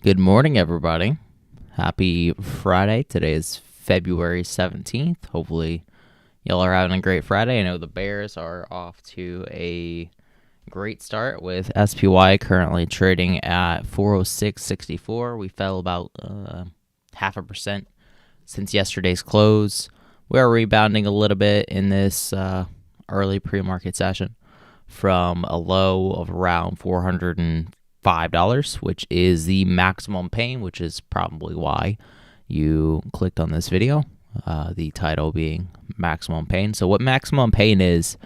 Good morning, everybody. Happy Friday. Today is February 17th. Hopefully, y'all are having a great Friday. I know the Bears are off to a great start with SPY currently trading at 406.64. We fell about 0.5% since yesterday's close. We are rebounding a little bit in this early pre-market session from a low of around $405, which is the maximum pain, which is probably why you clicked on this video. The title being maximum pain. So what maximum pain is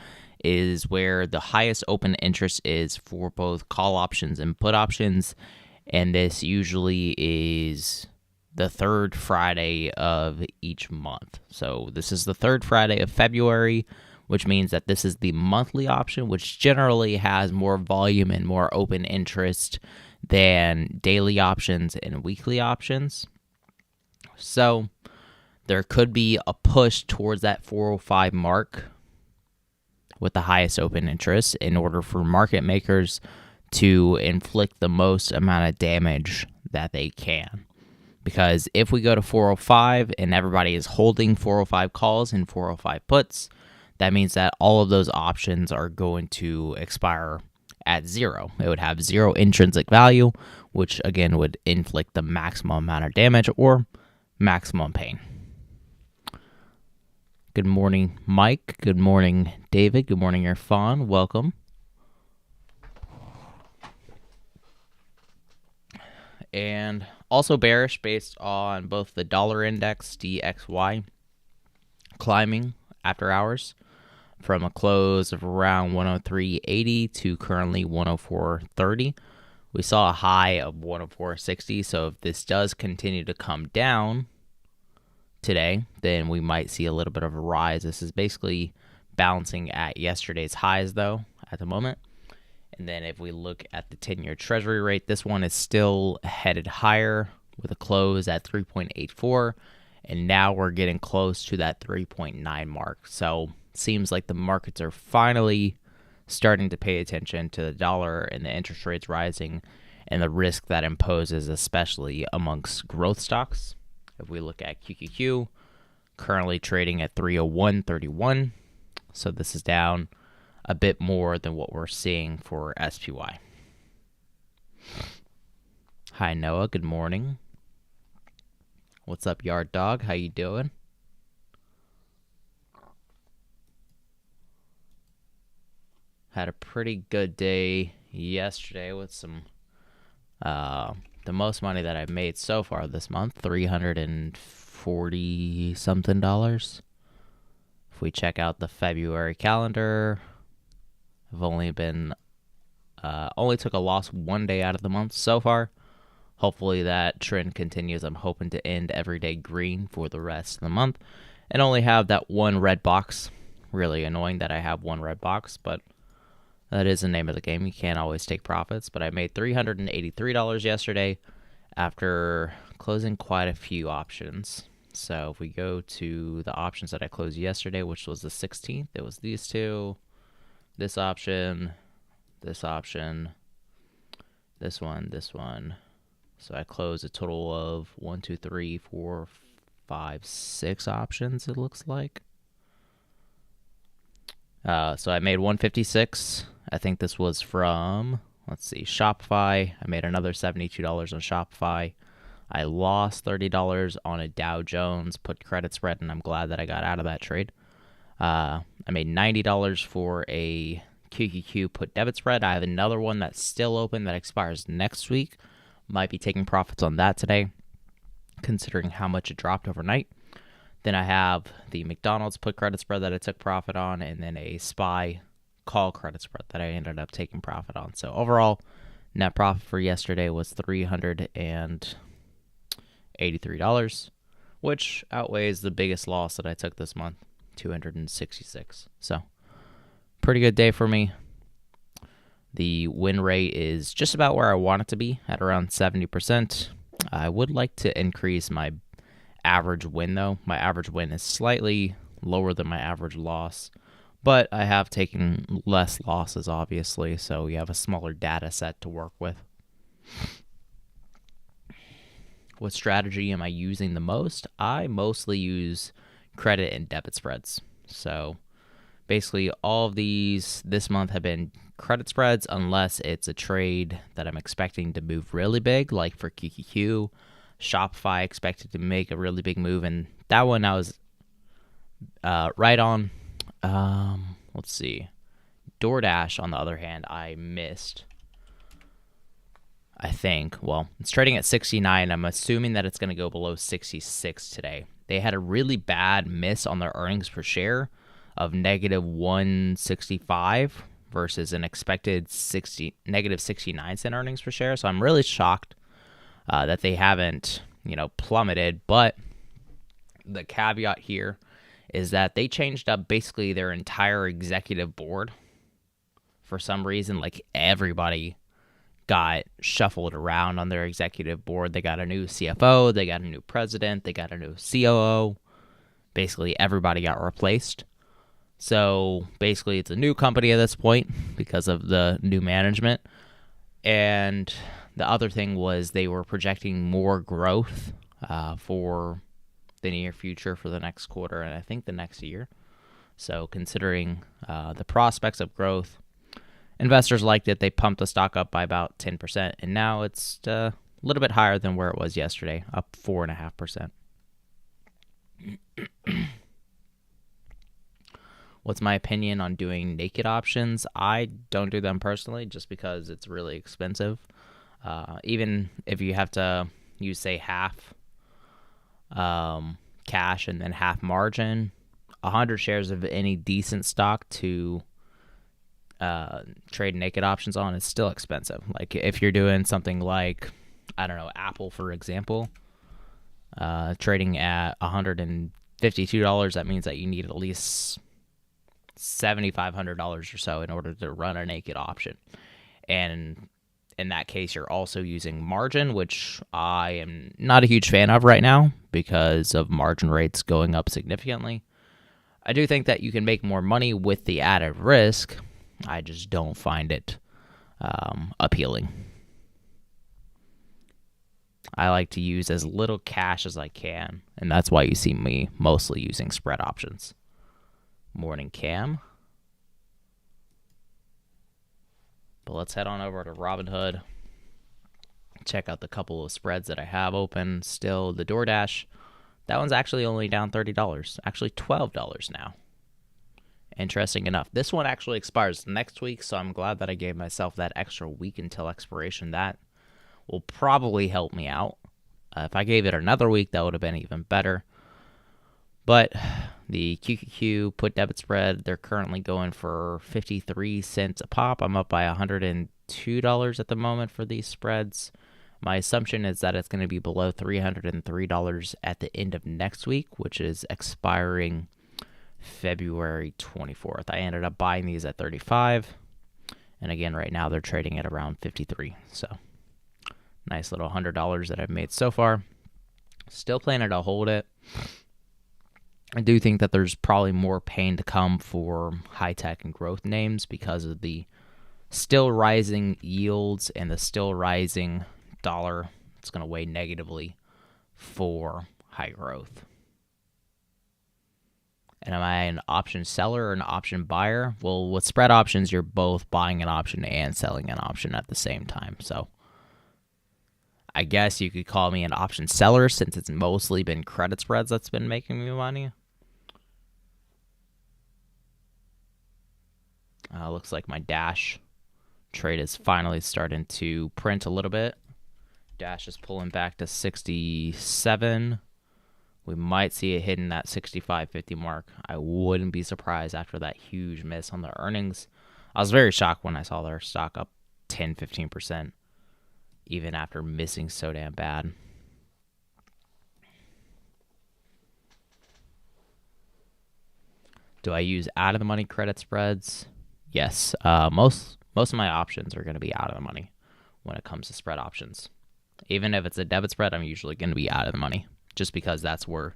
where the highest open interest is for both call options and put options, and this usually is the third Friday of each month. So this is the third Friday of February, which means that this is the monthly option, which generally has more volume and more open interest than daily options and weekly options. So there could be a push towards that 405 mark with the highest open interest in order for market makers to inflict the most amount of damage that they can. Because if we go to 405 and everybody is holding 405 calls and 405 puts, that means that all of those options are going to expire at zero. It would have zero intrinsic value, which again would inflict the maximum amount of damage or maximum pain. Good morning, Mike. Good morning, David. Good morning, Irfan. Welcome. And also bearish based on both the dollar index, DXY, climbing after hours from a close of around 103.80 to currently 104.30. We saw a high of 104.60, so if this does continue to come down today, then we might see a little bit of a rise. This is basically bouncing at yesterday's highs, though, at the moment. And then if we look at the 10-year Treasury rate, this one is still headed higher with a close at 3.84, and now we're getting close to that 3.9 mark. So seems like the markets are finally starting to pay attention to the dollar and the interest rates rising and the risk that imposes, especially amongst growth stocks. If we look at QQQ, currently trading at 301.31, so this is down a bit more than what we're seeing for SPY. Hi, Noah. Good morning. What's up, Yard Dog? How you doing? Had a pretty good day yesterday with some the most money that I've made so far this month, $340 something. If we check out the February calendar, I've only took a loss one day out of the month so far. Hopefully that trend continues. I'm hoping to end every day green for the rest of the month and only have that one red box. Really annoying that I have one red box, but that is the name of the game. You can't always take profits, but I made $383 yesterday after closing quite a few options. So if we go to the options that I closed yesterday, which was the 16th, it was these two, this option, this option, this one. So I closed a total of 1, 2, 3, 4, 5, 6 options, it looks like. So I made 156. I think this was from, let's see, Shopify. I made another $72 on Shopify. I lost $30 on a Dow Jones put credit spread, and I'm glad that I got out of that trade. I made $90 for a QQQ put debit spread. I have another one that's still open that expires next week. Might be taking profits on that today, considering how much it dropped overnight. Then I have the McDonald's put credit spread that I took profit on, and then a SPY call credit spread that I ended up taking profit on. So overall, net profit for yesterday was $383, which outweighs the biggest loss that I took this month, $266. So pretty good day for me. The win rate is just about where I want it to be, at around 70%. I would like to increase my average win, though. My average win is slightly lower than my average loss, but I have taken less losses, obviously, so you have a smaller data set to work with. What strategy am I using the most? I mostly use credit and debit spreads. So basically all of these this month have been credit spreads unless it's a trade that I'm expecting to move really big, like for QQQ. Shopify expected to make a really big move, and that one I was right on. Let's see. DoorDash, on the other hand, I missed. I think. Well, it's trading at 69. I'm assuming that it's going to go below 66 today. They had a really bad miss on their earnings per share of negative 165 versus an expected negative 69 cent earnings per share. So I'm really shocked that they haven't, plummeted. But the caveat here is that they changed up basically their entire executive board for some reason. Like everybody got shuffled around on their executive board. They got a new CFO, they got a new president, they got a new COO. Basically, everybody got replaced. So basically, it's a new company at this point because of the new management. And the other thing was they were projecting more growth for the near future, for the next quarter, and I think the next year. So considering the prospects of growth, investors liked it. They pumped the stock up by about 10%, and now it's a little bit higher than where it was yesterday, up 4.5%. What's my opinion on doing naked options? I don't do them personally just because it's really expensive. Even if you have to use, say, half cash and then half margin, 100 shares of any decent stock to trade naked options on is still expensive. Like if you're doing something like, I don't know, Apple, for example, trading at $152, that means that you need at least $7,500 or so in order to run a naked option. And in that case, you're also using margin, which I am not a huge fan of right now because of margin rates going up significantly. I do think that you can make more money with the added risk. I just don't find it appealing. I like to use as little cash as I can, and that's why you see me mostly using spread options. Morning cam. But let's head on over to Robinhood. Check out the couple of spreads that I have open still. The DoorDash, that one's actually only down $30. Actually $12 now. Interesting enough. This one actually expires next week, so I'm glad that I gave myself that extra week until expiration. That will probably help me out. If I gave it another week, that would have been even better. But the QQQ put debit spread, they're currently going for 53 cents a pop. I'm up by $102 at the moment for these spreads. My assumption is that it's going to be below $303 at the end of next week, which is expiring February 24th. I ended up buying these at 35. And again, right now they're trading at around 53. So nice little $100 that I've made so far. Still planning to hold it. I do think that there's probably more pain to come for high-tech and growth names because of the still rising yields and the still rising dollar. It's going to weigh negatively for high growth. And am I an option seller or an option buyer? Well, with spread options, you're both buying an option and selling an option at the same time. So I guess you could call me an option seller since it's mostly been credit spreads that's been making me money. Looks like my Dash trade is finally starting to print a little bit. Dash is pulling back to 67. We might see it hitting that 65.50 mark. I wouldn't be surprised after that huge miss on the earnings. I was very shocked when I saw their stock up 10-15%, even after missing so damn bad. Do I use out of the money credit spreads? Yes. Most of my options are going to be out of the money when it comes to spread options. Even if it's a debit spread, I'm usually going to be out of the money just because that's where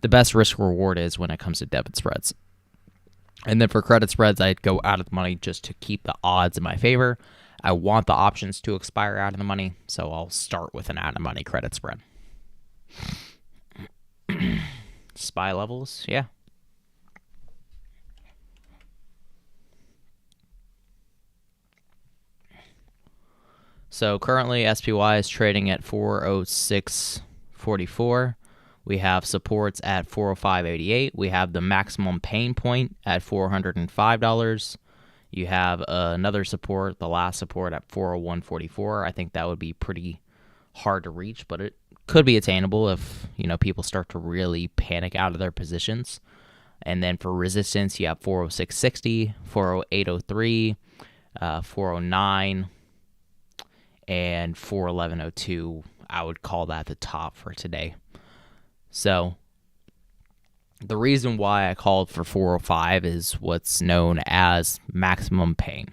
the best risk reward is when it comes to debit spreads. And then for credit spreads, I'd go out of the money just to keep the odds in my favor. I want the options to expire out of the money, so I'll start with an out of money credit spread. SPY levels, yeah. So currently SPY is trading at 406.44. We have supports at 405.88. We have the maximum pain point at $405. You have another support, the last support at 401.44. I think that would be pretty hard to reach, but it could be attainable if, people start to really panic out of their positions. And then for resistance, you have 406.60, 408.03, 409, and 411.02. I would call that the top for today. So the reason why I called for 405 is what's known as maximum pain.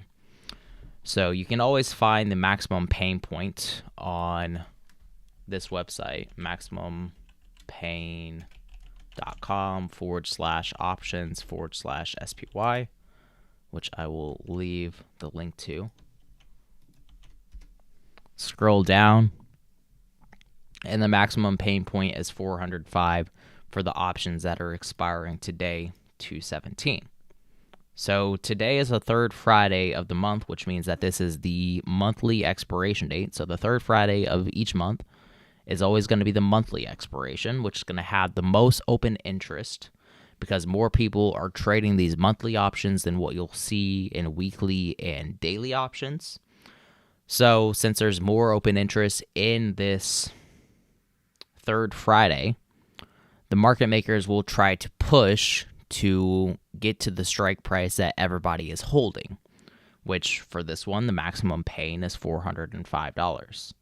So you can always find the maximum pain point on this website, maximumpain.com/options/SPY, which I will leave the link to. Scroll down, and the maximum pain point is 405 for the options that are expiring today, 2/17. So today is the third Friday of the month, which means that this is the monthly expiration date. So the third Friday of each month is always going to be the monthly expiration, which is going to have the most open interest because more people are trading these monthly options than what you'll see in weekly and daily options. So since there's more open interest in this third Friday, the market makers will try to push to get to the strike price that everybody is holding, which for this one, the maximum pain is $405,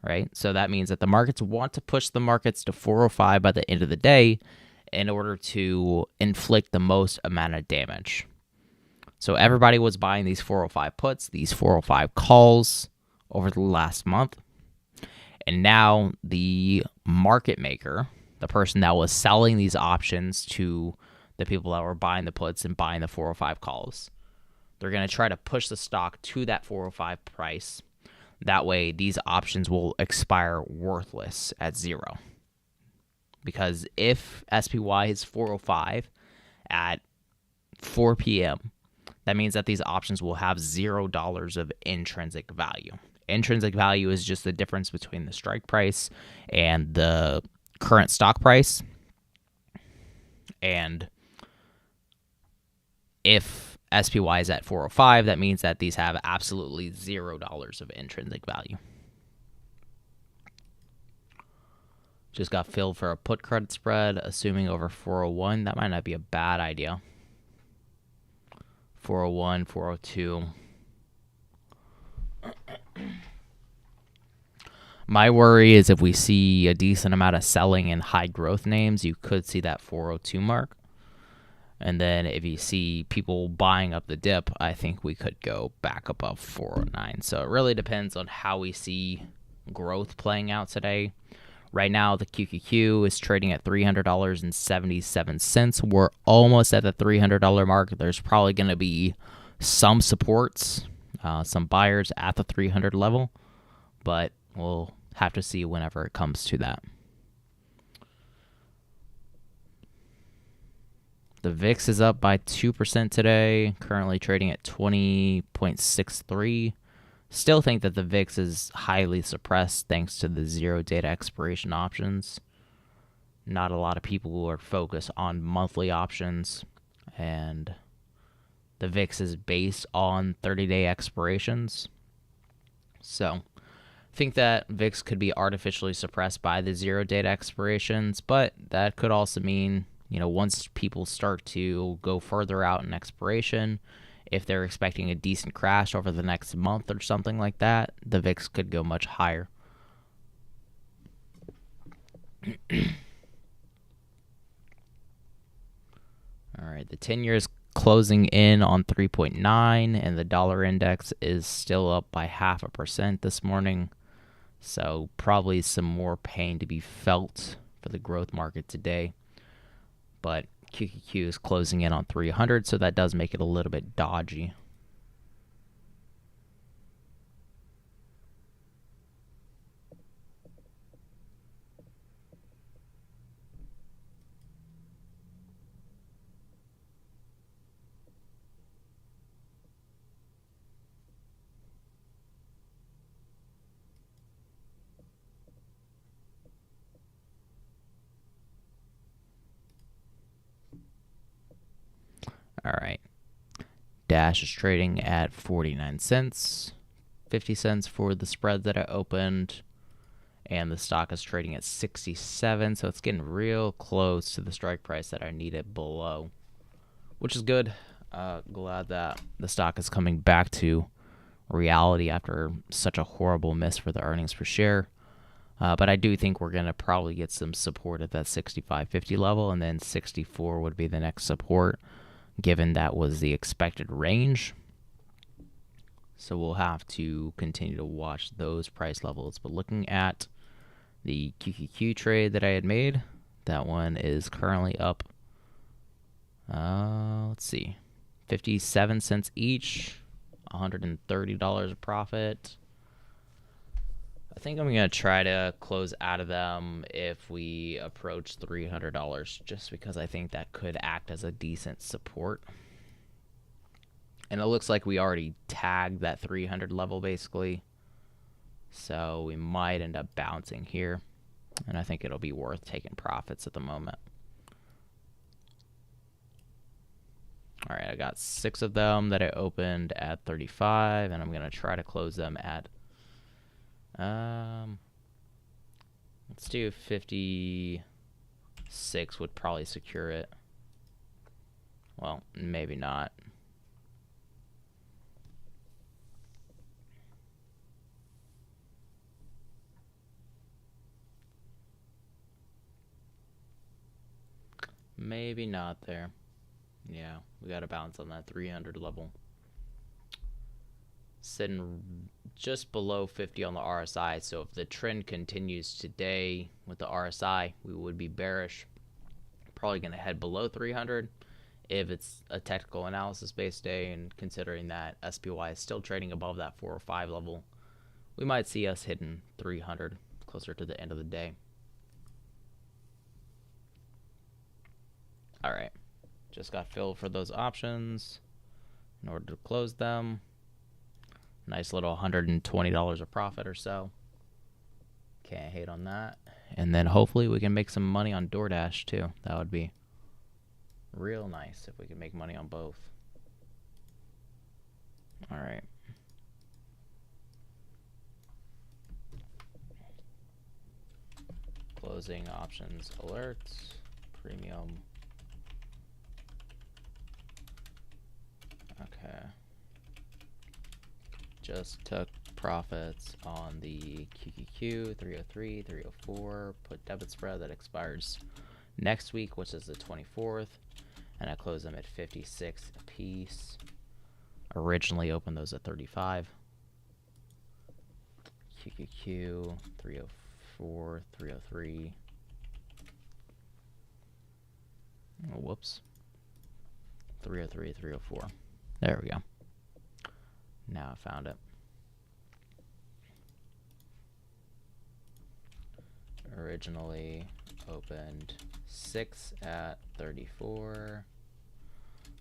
right? So that means that the markets want to push the markets to 405 by the end of the day in order to inflict the most amount of damage. So everybody was buying these 405 puts, these 405 calls over the last month. And now the market maker, the person that was selling these options to the people that were buying the puts and buying the 405 calls, they're going to try to push the stock to that 405 price. That way, these options will expire worthless at zero. Because if SPY is 405 at 4 p.m., that means that these options will have $0 of intrinsic value. Intrinsic value is just the difference between the strike price and the current stock price. And if SPY is at 405, that means that these have absolutely $0 of intrinsic value. Just got filled for a put credit spread, assuming over 401. That might not be a bad idea. 401, 402. My worry is if we see a decent amount of selling in high growth names, you could see that 402 mark. And then if you see people buying up the dip, I think we could go back above 409. So it really depends on how we see growth playing out today. Right now, the QQQ is trading at $300.77. We're almost at the $300 mark. There's probably going to be some supports, some buyers at the 300 level, but we'll have to see whenever it comes to that. The VIX is up by 2% today, currently trading at 20.63. Still think that the VIX is highly suppressed thanks to the zero data expiration options. Not a lot of people are focused on monthly options, and the VIX is based on 30-day expirations. So I think that VIX could be artificially suppressed by the zero data expirations, but that could also mean, once people start to go further out in expiration, if they're expecting a decent crash over the next month or something like that, the VIX could go much higher. All right, the 10-year is closing in on 3.9, and the dollar index is still up by 0.5% this morning. So probably some more pain to be felt for the growth market today. But QQQ is closing in on 300, so that does make it a little bit dodgy. All right. Dash is trading at 49 cents, 50 cents for the spread that I opened, and the stock is trading at 67, so it's getting real close to the strike price that I need it below, which is good. Glad that the stock is coming back to reality after such a horrible miss for the earnings per share. But I do think we're going to probably get some support at that 65.50 level, and then 64 would be the next support, given that was the expected range. So we'll have to continue to watch those price levels. But looking at the QQQ trade that I had made, that one is currently up, let's see, 57 cents each, $130 of profit. I think I'm going to try to close out of them if we approach $300, just because I think that could act as a decent support. And it looks like we already tagged that 300 level basically. So we might end up bouncing here. And I think it'll be worth taking profits at the moment. All right, I got 6 of them that I opened at 35, and I'm going to try to close them at, let's do 56 would probably secure it. Well, maybe not. Maybe not there. Yeah, we got to bounce on that 300 level. Sitting just below 50 on the RSI, so if the trend continues today with the RSI, we would be bearish. Probably going to head below 300 if it's a technical analysis based day, and considering that SPY is still trading above that 405 level, we might see us hitting 300 closer to the end of the day. All right, just got filled for those options in order to close them. Nice little $120 of profit or so. Can't hate on that. And then hopefully we can make some money on DoorDash too. That would be real nice if we could make money on both. All right. Closing options alerts, premium. Okay. Just took profits on the QQQ 303, 304, put debit spread that expires next week, which is the 24th, and I closed them at 56 a piece. Originally opened those at 35. QQQ 304, 303. Oh, whoops. 303, 304. There we go. Now I found it. Originally opened 6 at 34.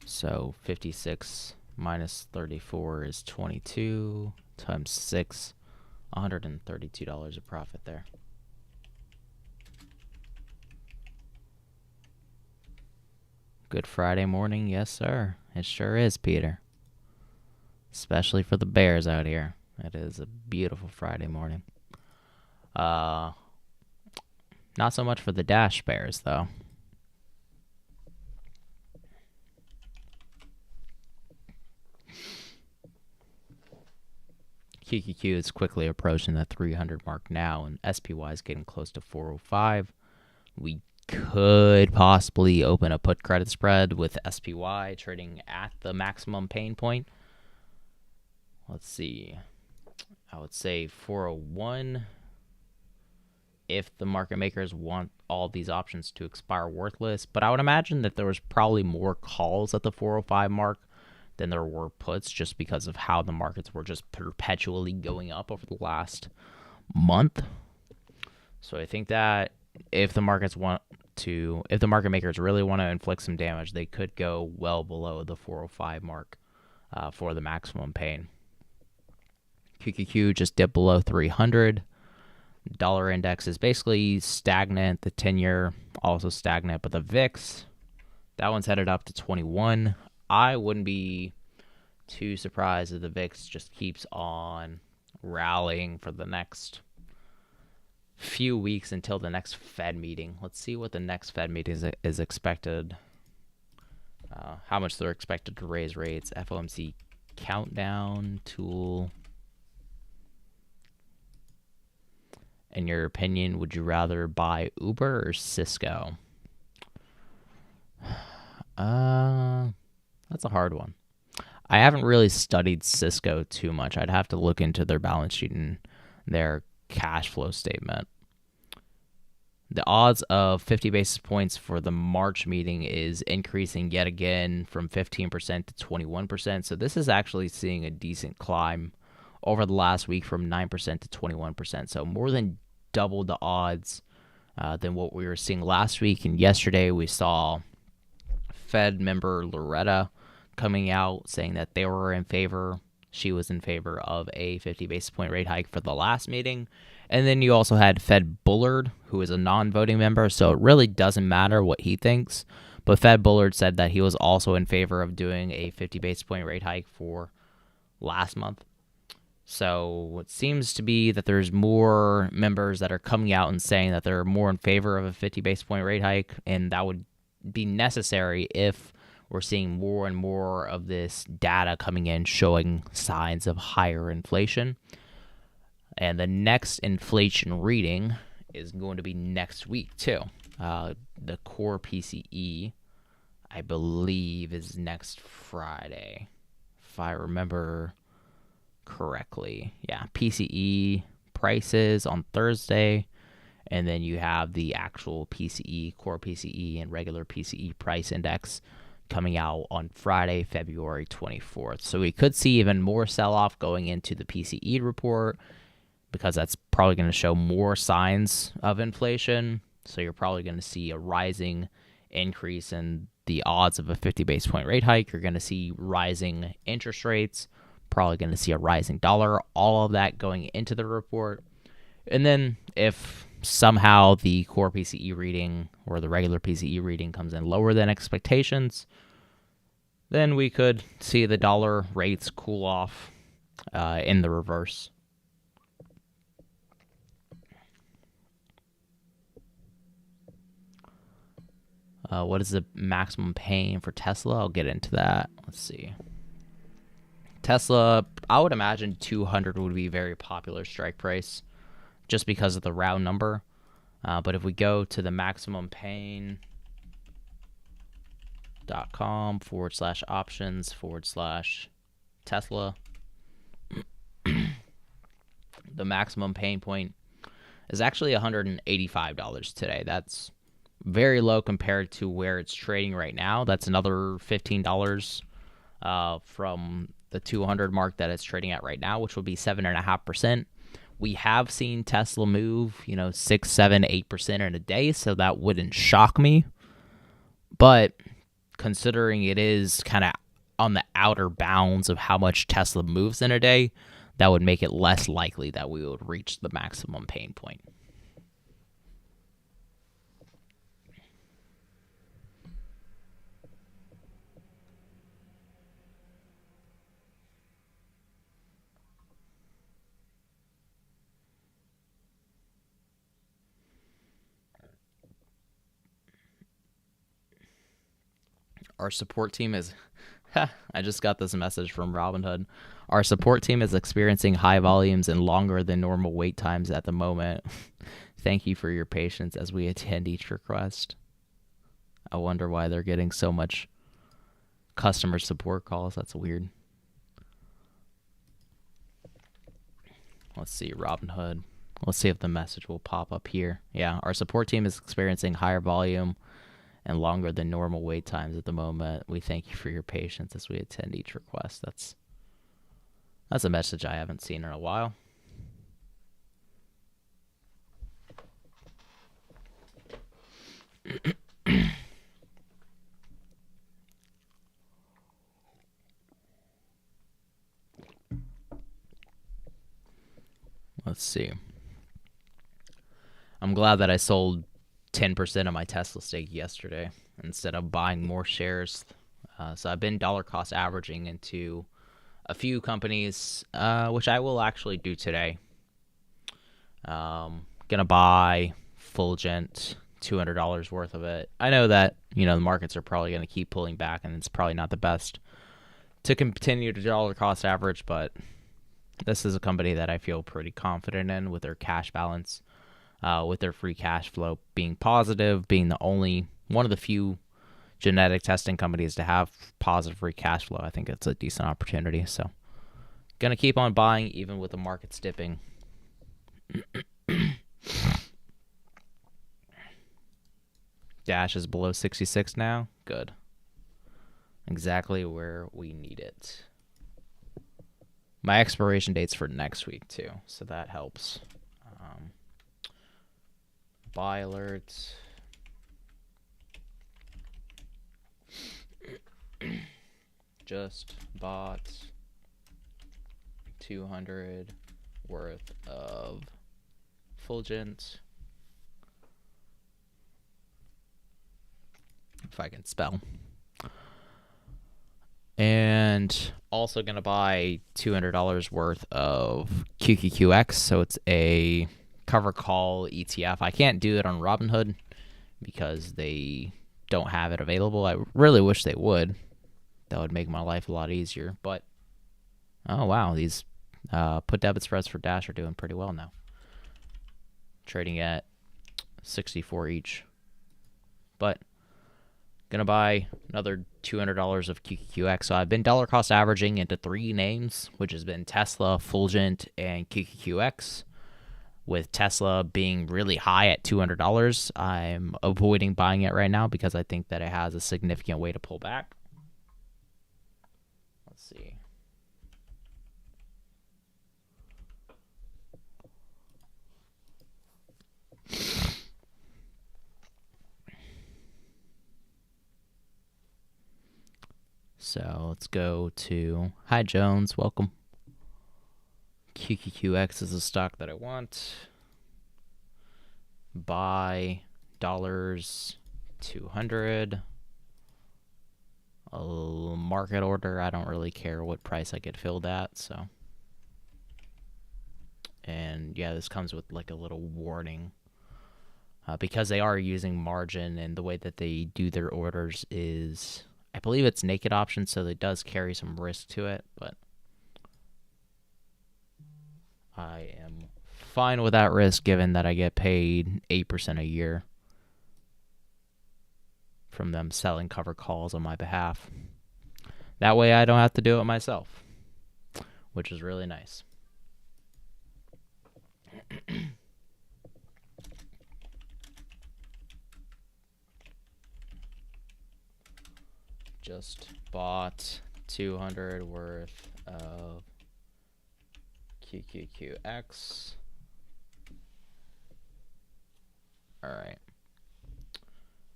So 56 minus 34 is 22 times 6, $132 of profit there. Good Friday morning, yes sir. It sure is, Peter. Especially for the Bears out here. It is a beautiful Friday morning. Not so much for the Dash Bears, though. QQQ is quickly approaching the 300 mark now, and SPY is getting close to 405. We could possibly open a put credit spread with SPY trading at the maximum pain point. Let's see. I would say 401 if the market makers want all these options to expire worthless. But I would imagine that there was probably more calls at the 405 mark than there were puts, just because of how the markets were just perpetually going up over the last month. So I think that if the market makers really want to inflict some damage, they could go well below the 405 mark for the maximum pain. QQQ just dipped below 300. Dollar index is basically stagnant. The 10-year also stagnant, but the VIX, that one's headed up to 21. I wouldn't be too surprised if the VIX just keeps on rallying for the next few weeks until the next Fed meeting. Let's see what the next Fed meeting is expected. How much they're expected to raise rates. FOMC countdown tool. In your opinion, would you rather buy Uber or Cisco? That's a hard one. I haven't really studied Cisco too much. I'd have to look into their balance sheet and their cash flow statement. The odds of 50 basis points for the March meeting is increasing yet again from 15% to 21%. So this is actually seeing a decent climb over the last week from 9% to 21%. So more than double the odds than what we were seeing last week. And yesterday we saw Fed member Loretta coming out saying that they were in favor. She was in favor of a 50 basis point rate hike for the last meeting. And then you also had Fed Bullard, who is a non-voting member, so it really doesn't matter what he thinks. But Fed Bullard said that he was also in favor of doing a 50 basis point rate hike for last month. So it seems to be that there's more members that are coming out and saying that they're more in favor of a 50 basis point rate hike, and that would be necessary if we're seeing more and more of this data coming in showing signs of higher inflation. And the next inflation reading is going to be next week, too. The core PCE, I believe, is next Friday, if I remember correctly. Yeah, PCE prices on Thursday, and then you have the actual PCE, core PCE, and regular PCE price index coming out on Friday, February 24th. So we could see even more sell-off going into the PCE report, because that's probably going to show more signs of inflation. So you're probably going to see a rising increase in the odds of a 50 basis point rate hike. You're going to see rising interest rates, probably going to see a rising dollar, all of that going into the report. And then if somehow the core PCE reading or the regular PCE reading comes in lower than expectations, then we could see the dollar rates cool off in the reverse. What is the maximum pain for Tesla? I'll get into that. Let's see. Tesla, I would imagine 200 would be a very popular strike price just because of the round number. But if we go to the maximum pain.com/options/Tesla, the maximum pain point is actually $185 today. That's very low compared to where it's trading right now. That's another $15 from the 200 mark that it's trading at right now, which will be 7.5%. We have seen Tesla move, 6, 7, 8% in a day, so that wouldn't shock me. But considering it is kind of on the outer bounds of how much Tesla moves in a day, that would make it less likely that we would reach the maximum pain point. Our support team is... I just got this message from Robinhood. Our support team is experiencing high volumes and longer than normal wait times at the moment. Thank you for your patience as we attend each request. I wonder why they're getting so much customer support calls. That's weird. Let's see, Robinhood. Let's see if the message will pop up here. Yeah, our support team is experiencing higher volume and longer than normal wait times at the moment. We thank you for your patience as we attend each request. That's a message I haven't seen in a while. Let's see. I'm glad that I sold 10% of my Tesla stake yesterday instead of buying more shares So I've been dollar cost averaging into a few companies, which I will actually do today. Gonna buy Fulgent, $200 worth of it. I know that the markets are probably gonna keep pulling back, and it's probably not the best to continue to dollar cost average, but this is a company that I feel pretty confident in with their cash balance, with their free cash flow being positive, being the only one of the few genetic testing companies to have positive free cash flow. I think it's a decent opportunity. So, gonna keep on buying even with the markets dipping. Dash is below 66 now. Good. Exactly where we need it. My expiration date's for next week too, so that helps. Buy alerts. Just bought 200 worth of Fulgent. If I can spell. And also going to buy $200 worth of QQQX. So it's a cover call ETF. I can't do it on Robinhood because they don't have it available. I really wish they would. That would make my life a lot easier. But, oh, wow. These put debit spreads for Dash are doing pretty well now. Trading at 64 each. But gonna buy another $200 of QQQX. So I've been dollar cost averaging into 3 names, which has been Tesla, Fulgent, and QQQX. With Tesla being really high at $200, I'm avoiding buying it right now because I think that it has a significant way to pull back. Let's see. So let's go to, hi Jones, welcome. QQQX is a stock that I want. Buy $200. A market order, I don't really care what price I get filled at, so. And yeah, this comes with like a little warning. Because they are using margin, and the way that they do their orders is, I believe it's naked option, so it does carry some risk to it, but I am fine with that risk given that I get paid 8% a year from them selling cover calls on my behalf. That way I don't have to do it myself, which is really nice. Just bought 200 worth of QQQX. All right.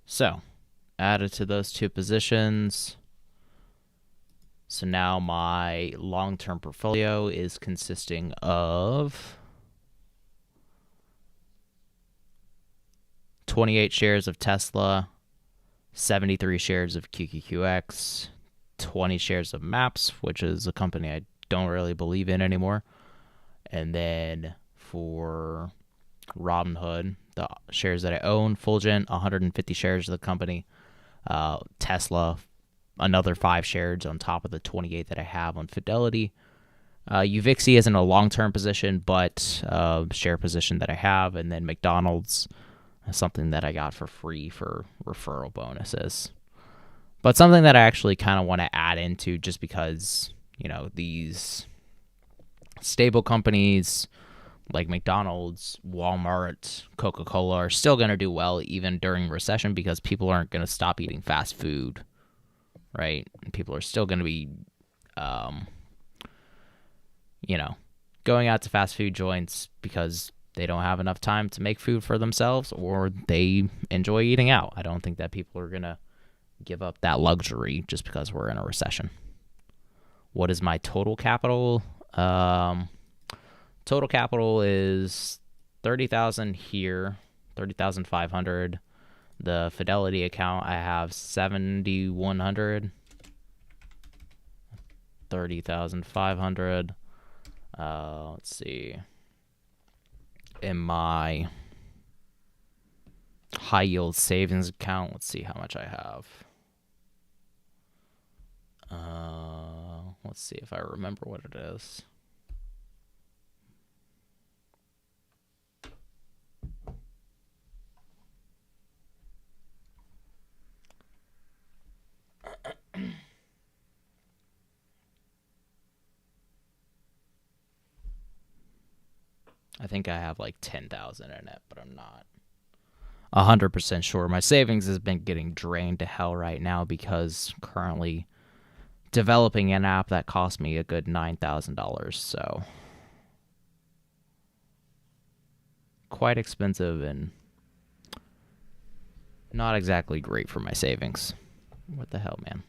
So, added to those 2 positions. So now my long-term portfolio is consisting of 28 shares of Tesla, 73 shares of QQQX, 20 shares of Maps, which is a company I don't really believe in anymore. And then for Robinhood, the shares that I own, Fulgent, 150 shares of the company, Tesla, another 5 shares on top of the 28 that I have on Fidelity. Uvixi isn't a long-term position, but a share position that I have, and then McDonald's, something that I got for free for referral bonuses. But something that I actually kind of want to add into just because, these stable companies like McDonald's, Walmart, Coca-Cola are still going to do well even during recession because people aren't going to stop eating fast food, right? And people are still going to be, going out to fast food joints because they don't have enough time to make food for themselves or they enjoy eating out. I don't think that people are going to give up that luxury just because we're in a recession. What is my total capital? Total capital is 30,000 here, 30,500. The Fidelity account, I have 7,100. 30,500. Let's see. In my high yield savings account, let's see how much I have. Let's see if I remember what it is. I think I have like 10,000 in it, but I'm not 100% sure. My savings has been getting drained to hell right now because currently developing an app that cost me a good $9,000. So quite expensive and not exactly great for my savings. What the hell, man?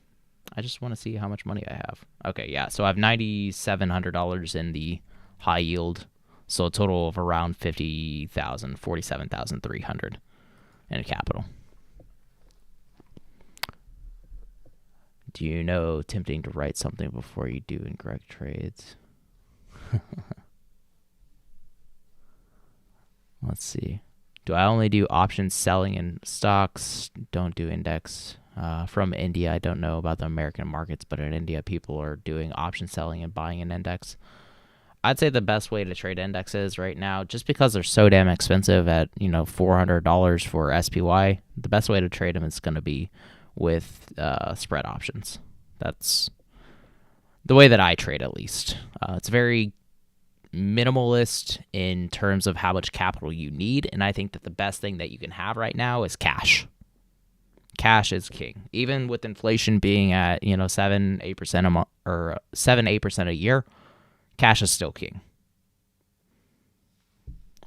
I just want to see how much money I have. Okay, yeah. So I have $9,700 in the high yield. So a total of around 50,000, 47,300 in capital. Do you know tempting to write something before you do incorrect trades? Let's see. Do I only do options selling in stocks? Don't do index. From India, I don't know about the American markets, but in India, people are doing option selling and buying an index. I'd say the best way to trade indexes right now, just because they're so damn expensive at, $400 for SPY, the best way to trade them is going to be with spread options. That's the way that I trade, at least. It's very minimalist in terms of how much capital you need, and I think that the best thing that you can have right now is cash. Cash is king. Even with inflation being at 7-8% a month or 7-8% a year, cash is still king.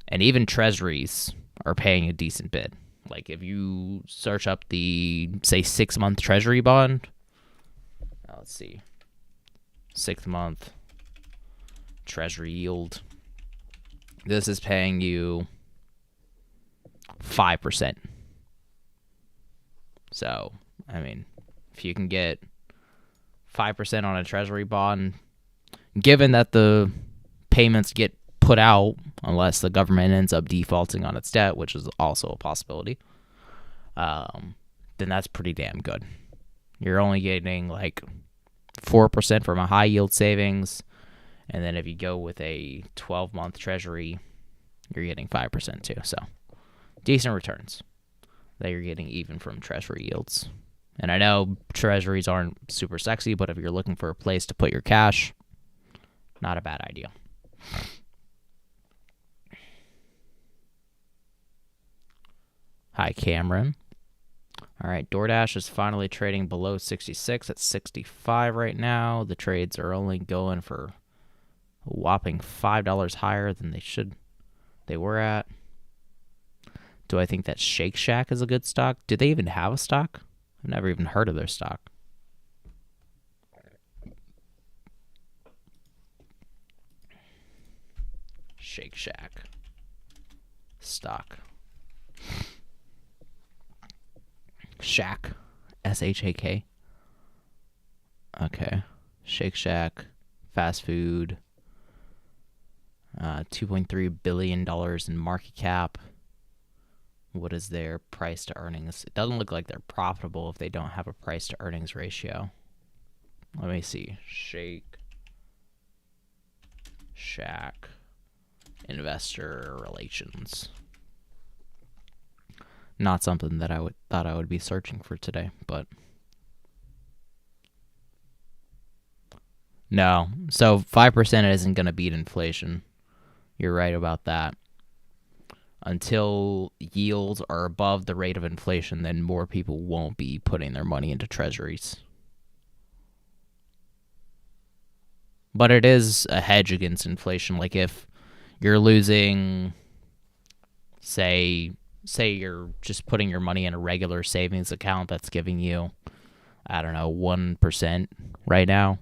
And even treasuries are paying a decent bid. Like if you search up the, say, 6-month treasury bond, let's see, 6-month treasury yield, this is paying you 5%. So, I mean, if you can get 5% on a treasury bond, given that the payments get put out unless the government ends up defaulting on its debt, which is also a possibility, then that's pretty damn good. You're only getting like 4% from a high yield savings, and then if you go with a 12-month treasury, you're getting 5% too. So decent returns that you're getting even from treasury yields. And I know treasuries aren't super sexy, but if you're looking for a place to put your cash, not a bad idea. Hi, Cameron. All right, DoorDash is finally trading below 66 at 65 right now. The trades are only going for a whopping $5 higher than they were at. Do I think that Shake Shack is a good stock? Do they even have a stock? I've never even heard of their stock. Shake Shack stock. Shack, S-H-A-K. Okay, Shake Shack, fast food. $2.3 billion in market cap. What is their price to earnings? It doesn't look like they're profitable if they don't have a price to earnings ratio. Let me see. Shake Shack investor relations. Not something that I thought I would be searching for today, but no. So 5% isn't going to beat inflation. You're right about that. Until yields are above the rate of inflation, then more people won't be putting their money into treasuries. But it is a hedge against inflation. Like if you're losing, say you're just putting your money in a regular savings account that's giving you, 1% right now,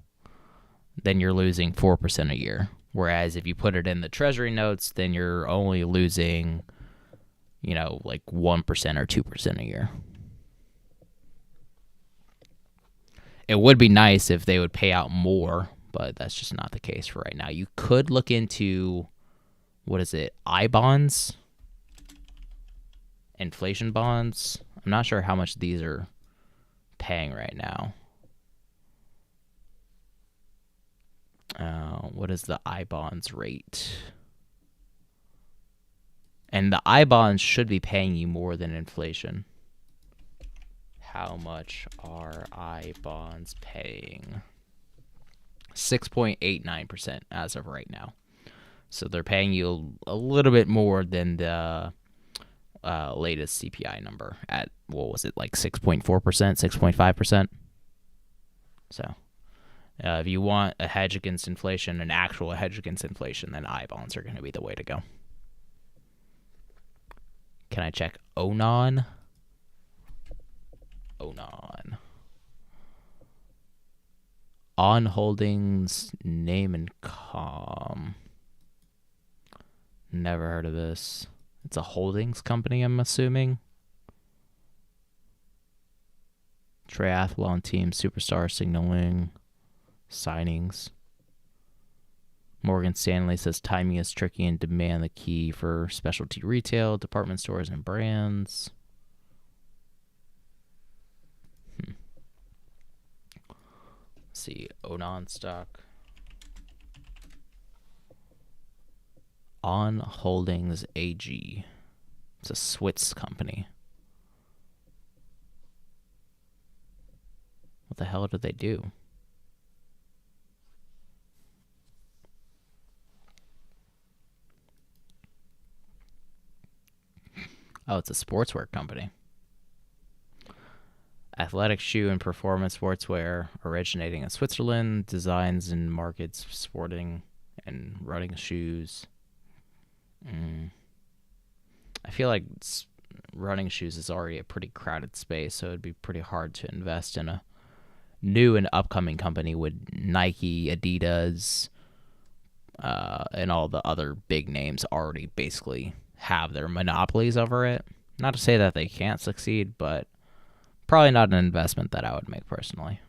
then you're losing 4% a year. Whereas if you put it in the treasury notes, then you're only losing, like 1% or 2% a year. It would be nice if they would pay out more, but that's just not the case for right now. You could look into, what is it, I-bonds, inflation bonds. I'm not sure how much these are paying right now. What is the I-bonds rate? And the I-bonds should be paying you more than inflation. How much are I-bonds paying? 6.89% as of right now. So they're paying you a little bit more than the latest CPI number at, what was it, like 6.4%, 6.5%? So if you want a hedge against inflation, an actual hedge against inflation, then I-bonds are going to be the way to go. Can I check ONON? ONON. On Holdings, name and com. Never heard of this. It's a holdings company, I'm assuming. Triathlon team, superstar signaling, signings. Morgan Stanley says timing is tricky and demand the key for specialty retail, department stores, and brands. Let's see, ONON stock. On Holdings AG. It's a Swiss company. What the hell do they do? Oh, it's a sportswear company. Athletic shoe and performance sportswear originating in Switzerland, designs and markets sporting and running shoes. I feel like running shoes is already a pretty crowded space, so it'd be pretty hard to invest in a new and upcoming company with Nike, Adidas, and all the other big names already basically have their monopolies over it. Not to say that they can't succeed, but probably not an investment that I would make personally.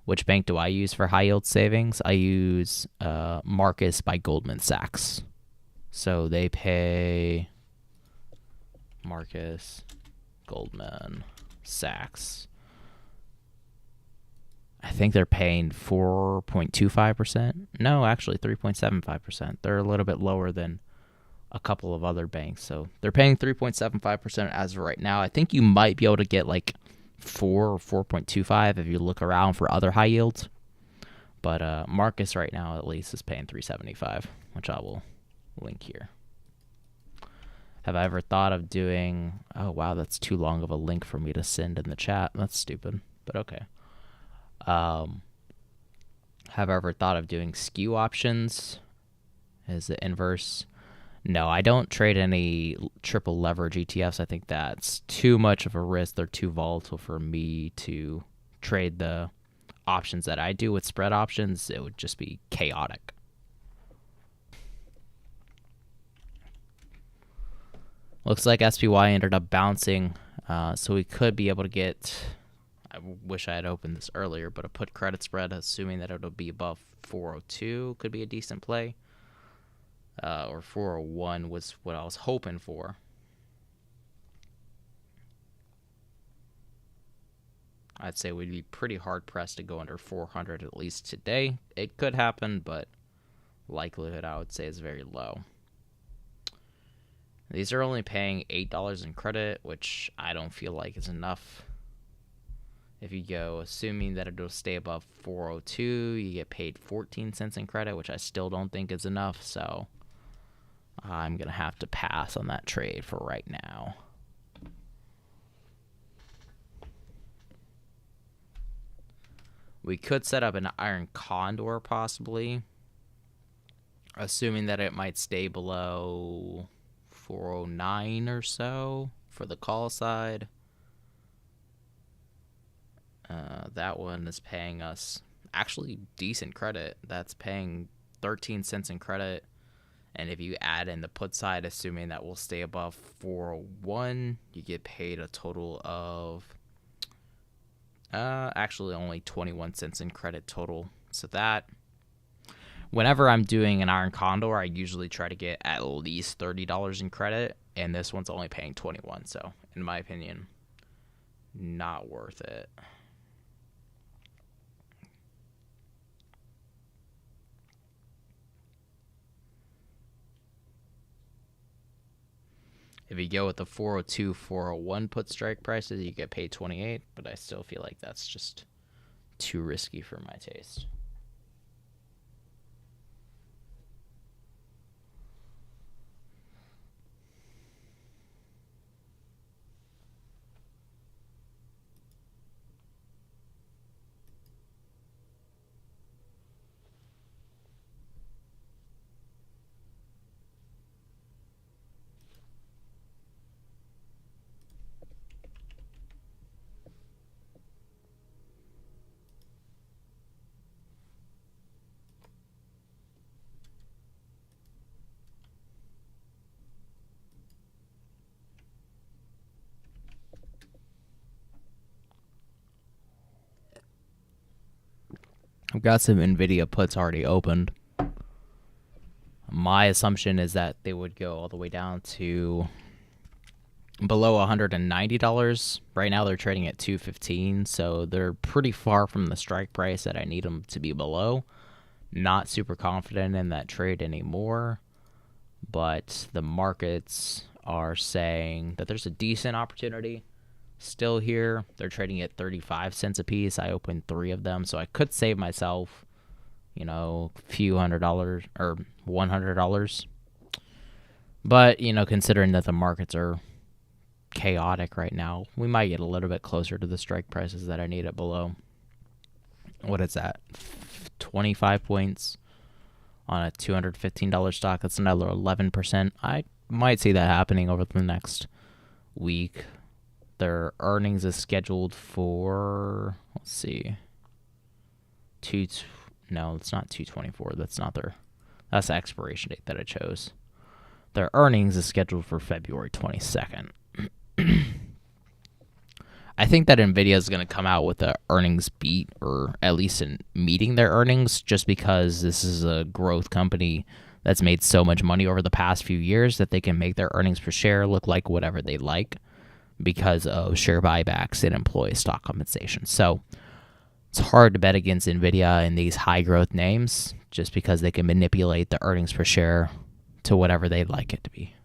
Which bank do I use for high yield savings? I use Marcus by Goldman Sachs. So they pay Marcus, Goldman Sachs. I think they're paying 4.25%. No, actually 3.75%. They're a little bit lower than a couple of other banks. So they're paying 3.75% as of right now. I think you might be able to get like 4 or 4.25 if you look around for other high yields. But Marcus right now at least is paying 3.75, which I will link here. Have I ever thought of doing... Oh, wow, that's too long of a link for me to send in the chat. That's stupid, but okay. Have I ever thought of doing skew options as the inverse? No, I don't trade any triple leverage ETFs. I think that's too much of a risk. They're too volatile for me to trade the options that I do with spread options. It would just be chaotic. Looks like SPY ended up bouncing, so we could be able to get... I wish I had opened this earlier, but a put credit spread, assuming that it'll be above 402, could be a decent play. Or 401 was what I was hoping for. I'd say we'd be pretty hard-pressed to go under 400 at least today. It could happen, but likelihood I would say is very low. These are only paying $8 in credit, which I don't feel like is enough. If you go assuming that it'll stay above 402, you get paid 14 cents in credit, which I still don't think is enough, so I'm going to have to pass on that trade for right now. We could set up an iron condor possibly, assuming that it might stay below 409 or so for the call side. That one is paying us actually decent credit. That's paying 13 cents in credit. And if you add in the put side, assuming that we'll stay above 401, you get paid a total of actually only 21 cents in credit total. So that whenever I'm doing an iron condor, I usually try to get at least $30 in credit, and this one's only paying 21. So, in my opinion, not worth it. If you go with the 402, 401 put strike prices, you get paid 28, but I still feel like that's just too risky for my taste. I've got some NVIDIA puts already opened. My assumption is that they would go all the way down to below $190. Right now they're trading at $215, so they're pretty far from the strike price that I need them to be below. Not super confident in that trade anymore, but the markets are saying that there's a decent opportunity still here. They're trading at 35 cents a piece. I opened 3 of them, so I could save myself, a few $100 or $100. But, considering that the markets are chaotic right now, we might get a little bit closer to the strike prices that I need it below. What is that? 25 points on a $215 stock. That's another 11%. I might see that happening over the next week. Their earnings is scheduled for, let's see, no, it's not 224. That's the expiration date that I chose. Their earnings is scheduled for February 22nd. I think that NVIDIA is going to come out with an earnings beat, or at least in meeting their earnings, just because this is a growth company that's made so much money over the past few years that they can make their earnings per share look like whatever they like because of share buybacks and employee stock compensation. So it's hard to bet against NVIDIA and these high growth names just because they can manipulate the earnings per share to whatever they'd like it to be.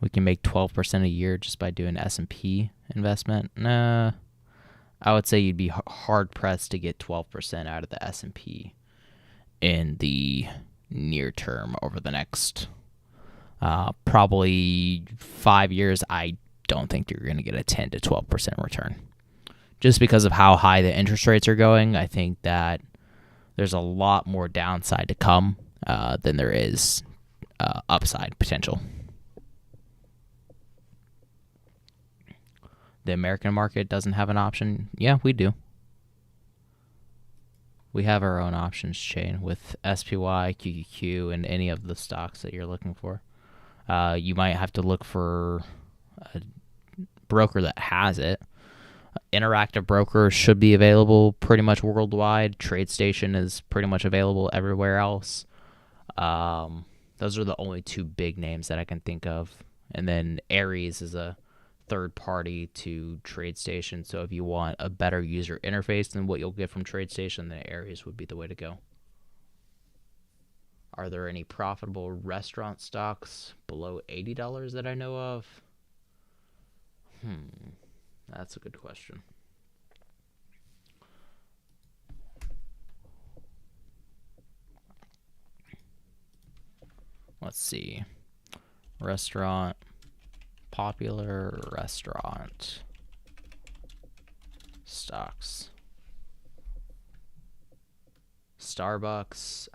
We can make 12% a year just by doing S&P investment. Nah, I would say you'd be hard pressed to get 12% out of the S&P in the near term over the next probably 5 years. I don't think you're going to get a 10 to 12% return. Just because of how high the interest rates are going, I think that there's a lot more downside to come than there is upside potential. The American market doesn't have an option. Yeah, we do. We have our own options chain with SPY, QQQ, and any of the stocks that you're looking for. You might have to look for a broker that has it. Interactive Brokers should be available pretty much worldwide. TradeStation is pretty much available everywhere else. Those are the only 2 big names that I can think of. And then Aries is a third party to TradeStation. So if you want a better user interface than what you'll get from TradeStation, then Aries would be the way to go. Are there any profitable restaurant stocks below $80 that I know of? That's a good question. Let's see. Popular restaurant stocks. Starbucks.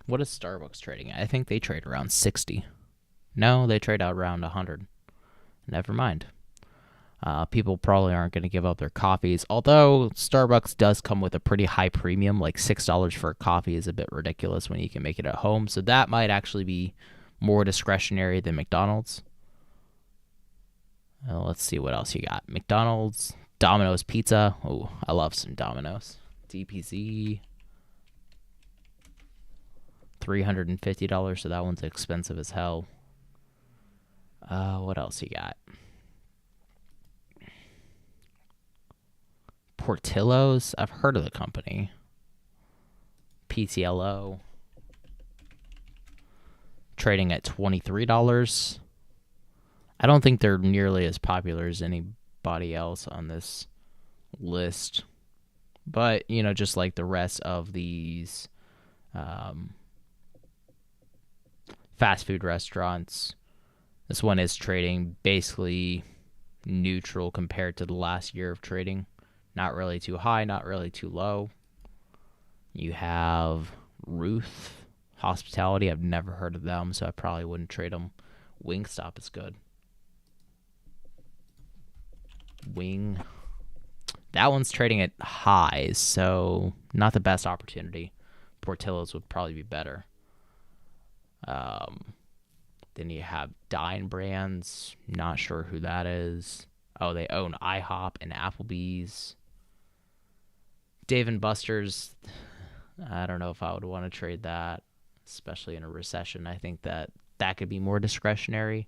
What is Starbucks trading at? I think they trade around 60. No, they trade out around 100. Never mind. People probably aren't going to give up their coffees, although Starbucks does come with a pretty high premium. Like $6 for a coffee is a bit ridiculous when you can make it at home, so that might actually be more discretionary than McDonald's. Let's see what else you got. McDonald's, Domino's Pizza. Oh, I love some Domino's. DPZ, $350. So that one's expensive as hell. What else you got? Portillo's. I've heard of the company. PTLO. Trading at $23. I don't think they're nearly as popular as anybody else on this list. But, just like the rest of these fast food restaurants, this one is trading basically neutral compared to the last year of trading. Not really too high, not really too low. You have Ruth Hospitality. I've never heard of them, so I probably wouldn't trade them. Wingstop is good. That one's trading at highs, so not the best opportunity. Portillo's would probably be better. Then you have Dine Brands. Not sure who that is. Oh, they own IHOP and Applebee's. Dave & Buster's. I don't know if I would want to trade that, especially in a recession. I think that could be more discretionary.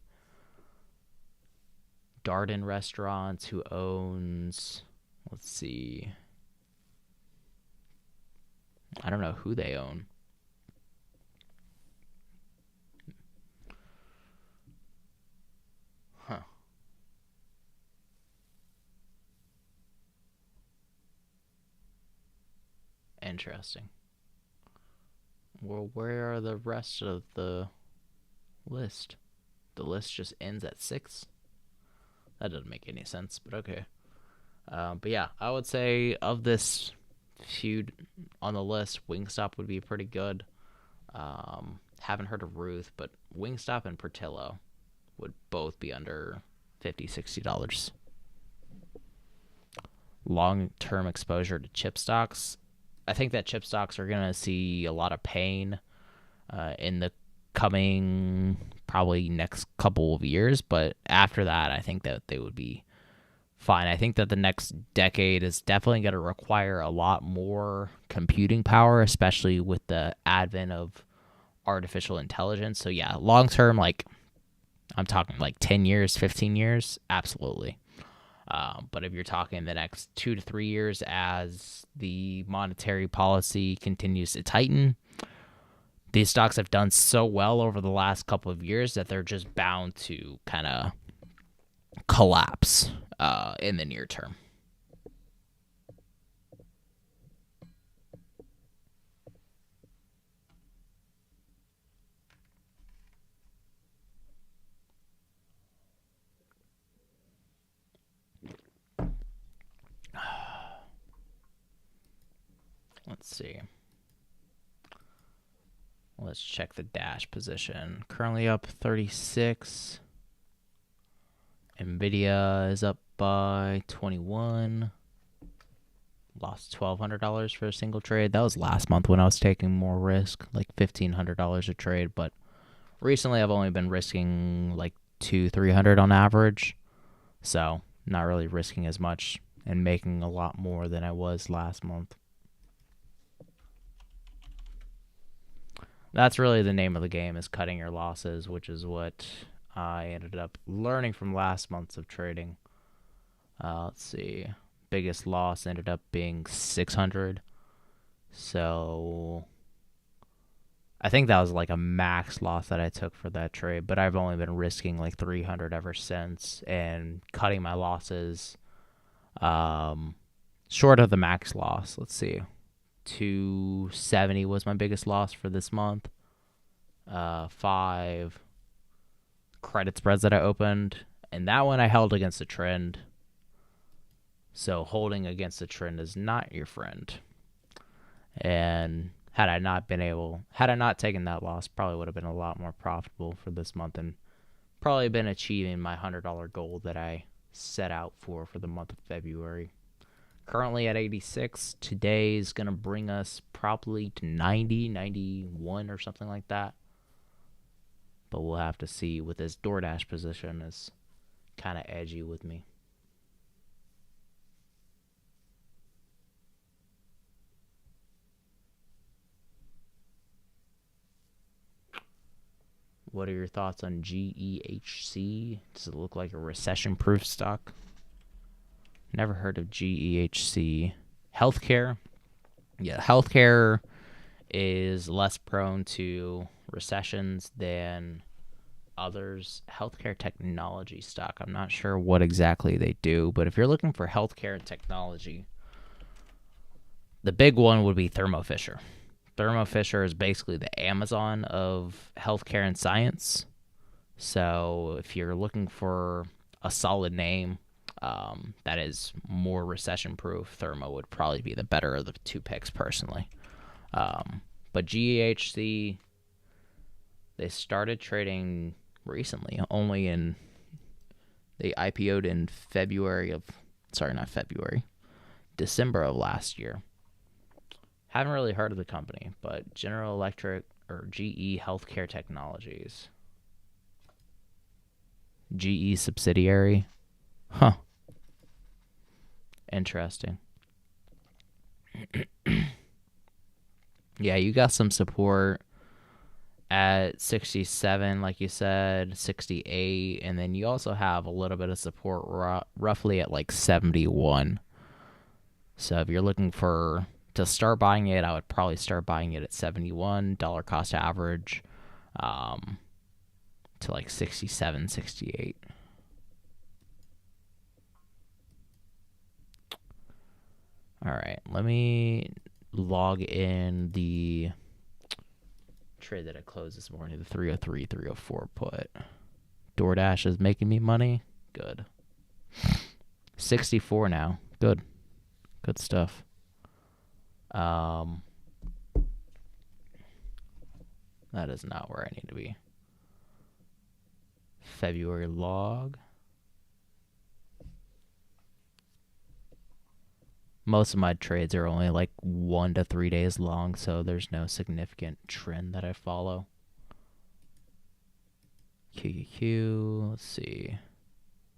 Darden Restaurants, who owns, let's see, I don't know who they own. Huh. Interesting. Well, where are the rest of the list? The list just ends at 6? That doesn't make any sense, but okay. But yeah, I would say of this feud on the list, Wingstop would be pretty good. Haven't heard of Ruth, but Wingstop and Portillo would both be under $50, $60. Long-term exposure to chip stocks. I think that chip stocks are going to see a lot of pain in the coming probably next couple of years, but after that, I think that they would be fine. I think that the next decade is definitely going to require a lot more computing power, especially with the advent of artificial intelligence. So yeah, long term, like I'm talking like 10 years, 15 years, absolutely. But if you're talking the next 2 to 3 years as the monetary policy continues to tighten, these stocks have done so well over the last couple of years that they're just bound to kind of collapse in the near term. Let's see. Let's check the dash position. Currently up 36. Nvidia is up by 21. Lost $1,200 for a single trade. That was last month when I was taking more risk, like $1,500 a trade. But recently I've only been risking like $200-$300 on average. So not really risking as much and making a lot more than I was last month. That's really the name of the game, is cutting your losses, which is what I ended up learning from last months of trading. Let's see. Biggest loss ended up being 600. So I think that was like a max loss that I took for that trade, but I've only been risking like 300 ever since and cutting my losses short of the max loss. Let's see. 270 was my biggest loss for this month. 5 credit spreads that I opened, and that one I held against the trend. So holding against the trend is not your friend. And had I not taken that loss, probably would have been a lot more profitable for this month and probably been achieving my $100 goal that I set out for the month of February. Currently at 86. Today is going to bring us probably to 90, 91 or something like that. But we'll have to see with this DoorDash position, as kind of edgy with me. What are your thoughts on GEHC? Does it look like a recession-proof stock? Never heard of GEHC. Healthcare. Yeah, healthcare is less prone to recessions than others. Healthcare technology stock. I'm not sure what exactly they do, but if you're looking for healthcare and technology, the big one would be Thermo Fisher. Thermo Fisher is basically the Amazon of healthcare and science. So if you're looking for a solid name that is more recession proof, Thermo would probably be the better of the two picks personally. But GEHC, they started trading recently, they IPO'd in December of last year. Haven't really heard of the company, but General Electric or GE Healthcare Technologies. GE subsidiary. Huh. Interesting. Yeah, you got some support at 67, like you said, 68, and then you also have a little bit of support roughly at like 71. So if you're looking to start buying it, I would probably start buying it at $71 cost average to like 67, 68. All right, let me log in the trade that I closed this morning, the 303, 304 put. DoorDash is making me money. Good. 64 now. Good. Good stuff. That is not where I need to be. February log. Most of my trades are only like 1 to 3 days long, so there's no significant trend that I follow. QQQ, let's see.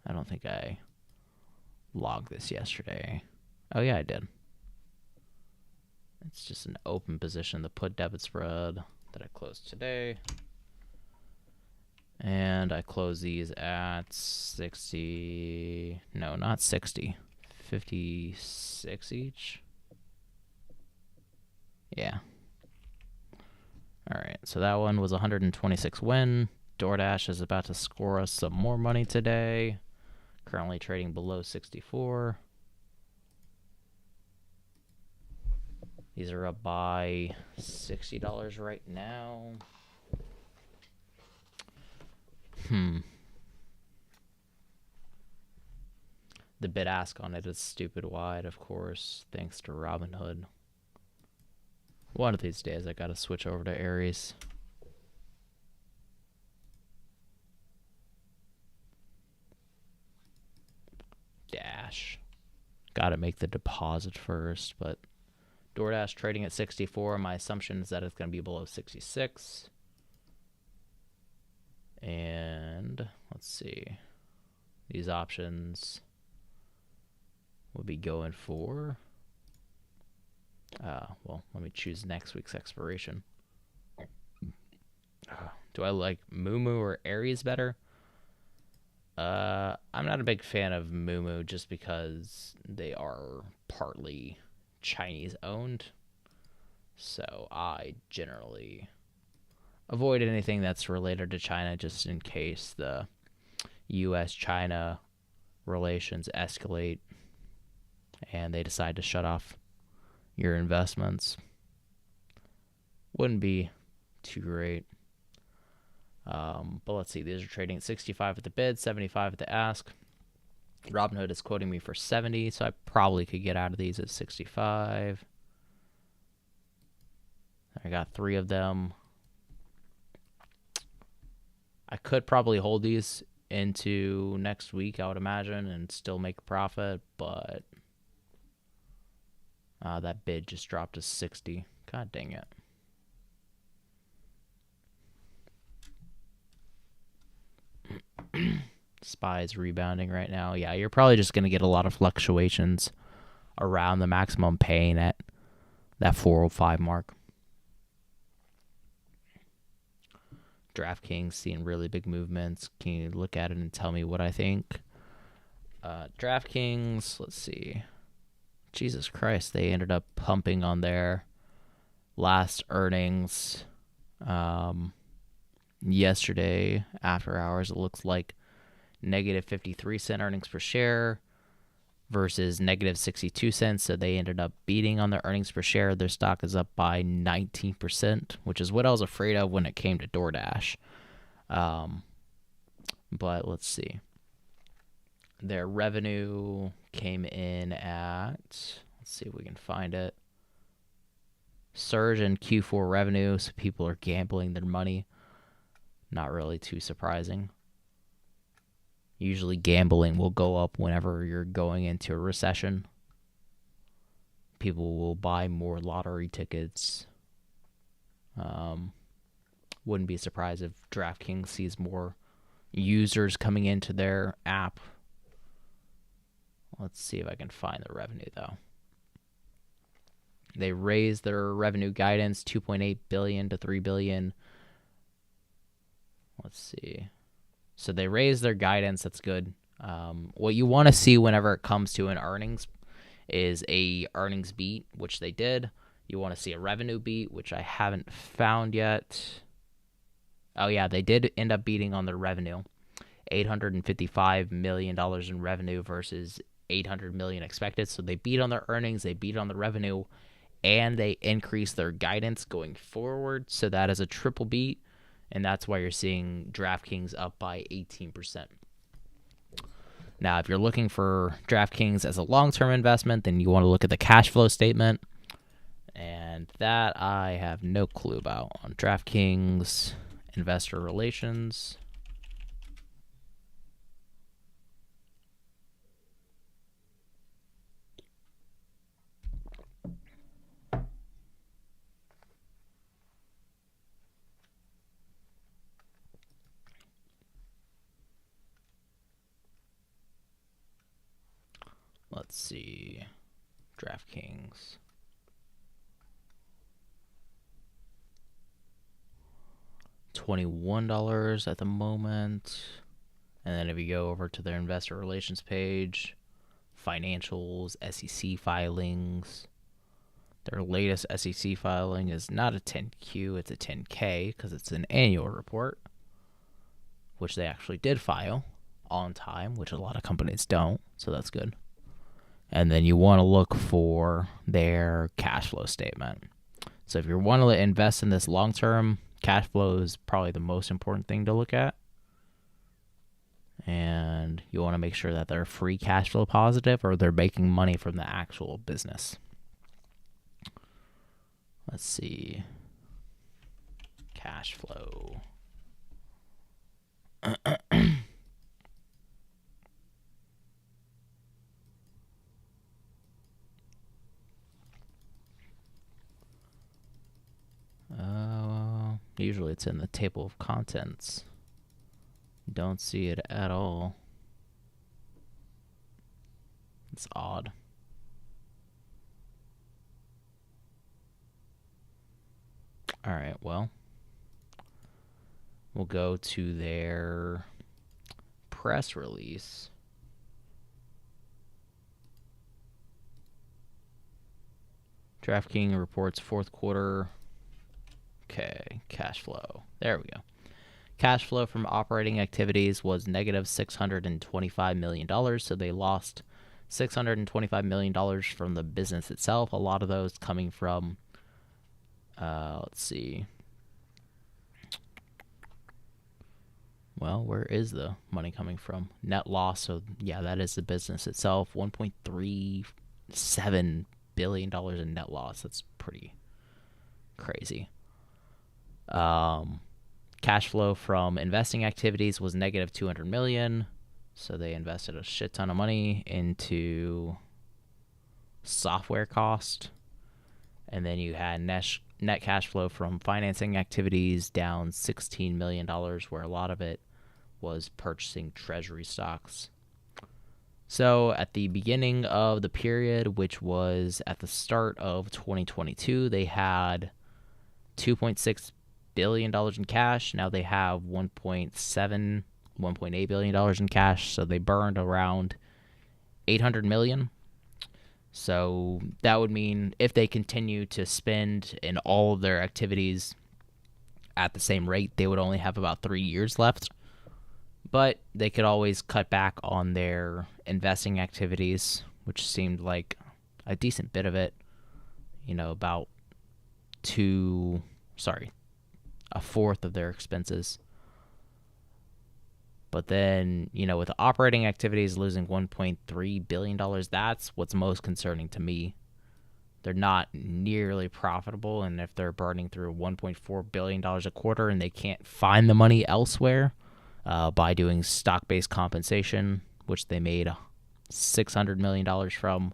I don't think I logged this yesterday. Oh yeah, I did. It's just an open position, the put debit spread that I closed today. And I close these at 60, no, not 60, 56 each. Yeah. All right, so that one was 126 win. DoorDash is about to score us some more money today. Currently trading below 64. These are up by $60 right now. The bid ask on it is stupid wide, of course, thanks to Robinhood. One of these days I gotta switch over to Aries. Dash. Gotta make the deposit first, but DoorDash trading at 64. My assumption is that it's gonna be below 66. And let's see. These options would be going for well, let me choose next week's expiration. Do I like Moomoo or Aries better? I'm not a big fan of Moomoo just because they are partly Chinese owned. So I generally avoid anything that's related to China just in case the US-China relations escalate and they decide to shut off your investments. Wouldn't be too great. But let's see. These are trading at 65 at the bid, 75 at the ask. Robinhood is quoting me for 70, so I probably could get out of these at 65. I got 3 of them. I could probably hold these into next week, I would imagine, and still make a profit, but that bid just dropped to 60. God dang it. SPY's rebounding right now. Yeah, you're probably just going to get a lot of fluctuations around the maximum pain at that 405 mark. DraftKings seeing really big movements. Can you look at it and tell me what I think? DraftKings, let's see. Jesus Christ, they ended up pumping on their last earnings yesterday after hours. It looks like negative 53 cent earnings per share versus negative 62 cents. So they ended up beating on their earnings per share. Their stock is up by 19%, which is what I was afraid of when it came to DoorDash. But let's see. Their revenue came in at, let's see if we can find it. Surge in Q4 revenue, so people are gambling their money. Not really too surprising. Usually gambling will go up whenever you're going into a recession. People will buy more lottery tickets. Wouldn't be surprised if DraftKings sees more users coming into their app. Let's see if I can find the revenue, though. They raised their revenue guidance, $2.8 billion to $3 billion. Let's see. So they raised their guidance. That's good. What you want to see whenever it comes to an earnings is a earnings beat, which they did. You want to see a revenue beat, which I haven't found yet. Oh, yeah, they did end up beating on their revenue. $855 million in revenue versus $800 million expected. So they beat on their earnings, they beat on the revenue, and they increased their guidance going forward. So that is a triple beat, and that's why you're seeing DraftKings up by 18%. Now, if you're looking for DraftKings as a long-term investment, then you want to look at the cash flow statement, and that I have no clue about. On DraftKings Investor Relations, let's see, DraftKings. $21 at the moment. And then if you go over to their investor relations page, financials, SEC filings, their latest SEC filing is not a 10Q, it's a 10K because it's an annual report, which they actually did file on time, which a lot of companies don't, so that's good. And then you want to look for their cash flow statement. So if you want to invest in this long term, cash flow is probably the most important thing to look at. And you want to make sure that they're free cash flow positive or they're making money from the actual business. Let's see. Cash flow. Usually it's in the table of contents. Don't see it at all. It's odd. All right, well, we'll go to their press release. DraftKings reports fourth quarter. Okay, cash flow. There we go. Cash flow from operating activities was negative $625 million, so they lost $625 million from the business itself. A lot of those coming from, let's see. Well, where is the money coming from? Net loss, so yeah, that is the business itself. $1.37 billion in net loss. That's pretty crazy. Cash flow from investing activities was negative $200 million. So they invested a shit ton of money into software cost. And then you had net cash flow from financing activities down $16 million, where a lot of it was purchasing treasury stocks. So at the beginning of the period, which was at the start of 2022, they had $2.6 billion in cash. Now they have $1.8 billion in cash. So they burned around $800 million. So that would mean if they continue to spend in all of their activities at the same rate, they would only have about 3 years left. But they could always cut back on their investing activities, which seemed like a decent bit of it. About a fourth of their expenses. But then, with operating activities losing $1.3 billion, that's what's most concerning to me. They're not nearly profitable, and if they're burning through $1.4 billion a quarter and they can't find the money elsewhere by doing stock-based compensation, which they made $600 million from,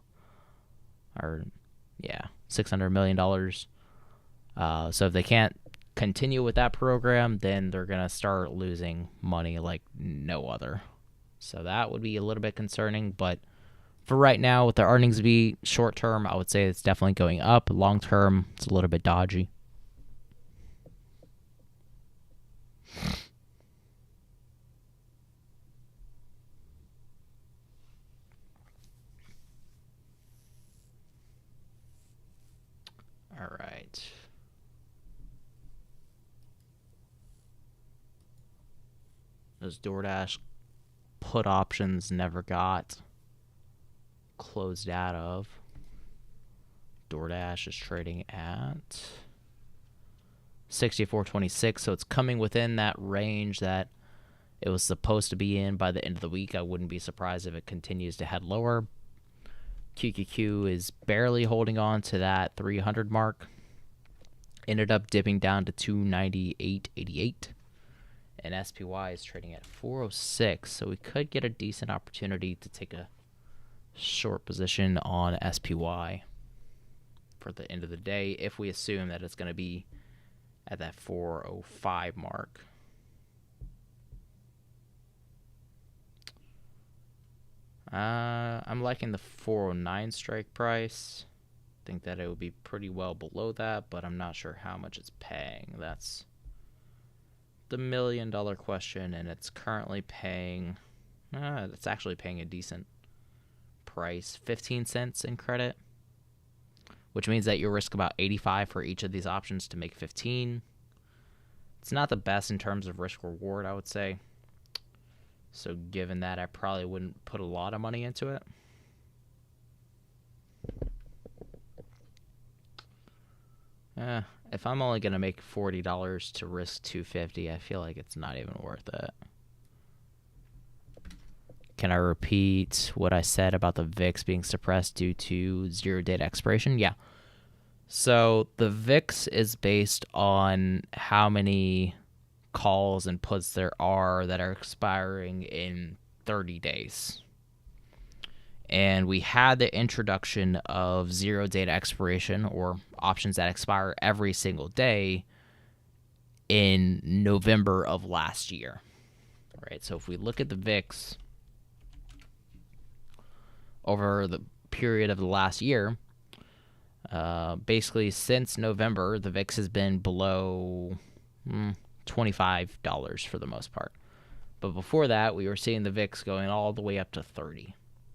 $600 million. So if they can't continue with that program, then they're going to start losing money like no other. So that would be a little bit concerning, but for right now, with the earnings beat, short term, I would say it's definitely going up. Long term, it's a little bit dodgy. All right. Those DoorDash put options never got closed out of. DoorDash is trading at 64.26, so it's coming within that range that it was supposed to be in by the end of the week. I wouldn't be surprised if it continues to head lower. QQQ is barely holding on to that 300 mark. Ended up dipping down to 298.88. And SPY is trading at 406, so we could get a decent opportunity to take a short position on SPY for the end of the day if we assume that it's going to be at that 405 mark. I'm liking the 409 strike price. Think that it would be pretty well below that, but I'm not sure how much it's paying. That's the $1 million question, and it's currently paying it's actually paying a decent price, 15 cents in credit, which means that you risk about 85 for each of these options to make 15. It's not the best in terms of risk reward, I would say. So given that, I probably wouldn't put a lot of money into it. If I'm only going to make $40 to risk $250, I feel like it's not even worth it. Can I repeat what I said about the VIX being suppressed due to zero data expiration? Yeah. So the VIX is based on how many calls and puts there are that are expiring in 30 days. And we had the introduction of zero data expiration, or options that expire every single day, in November of last year. All right, so if we look at the VIX over the period of the last year, basically since November, the VIX has been below $25 for the most part. But before that, we were seeing the VIX going all the way up to 30.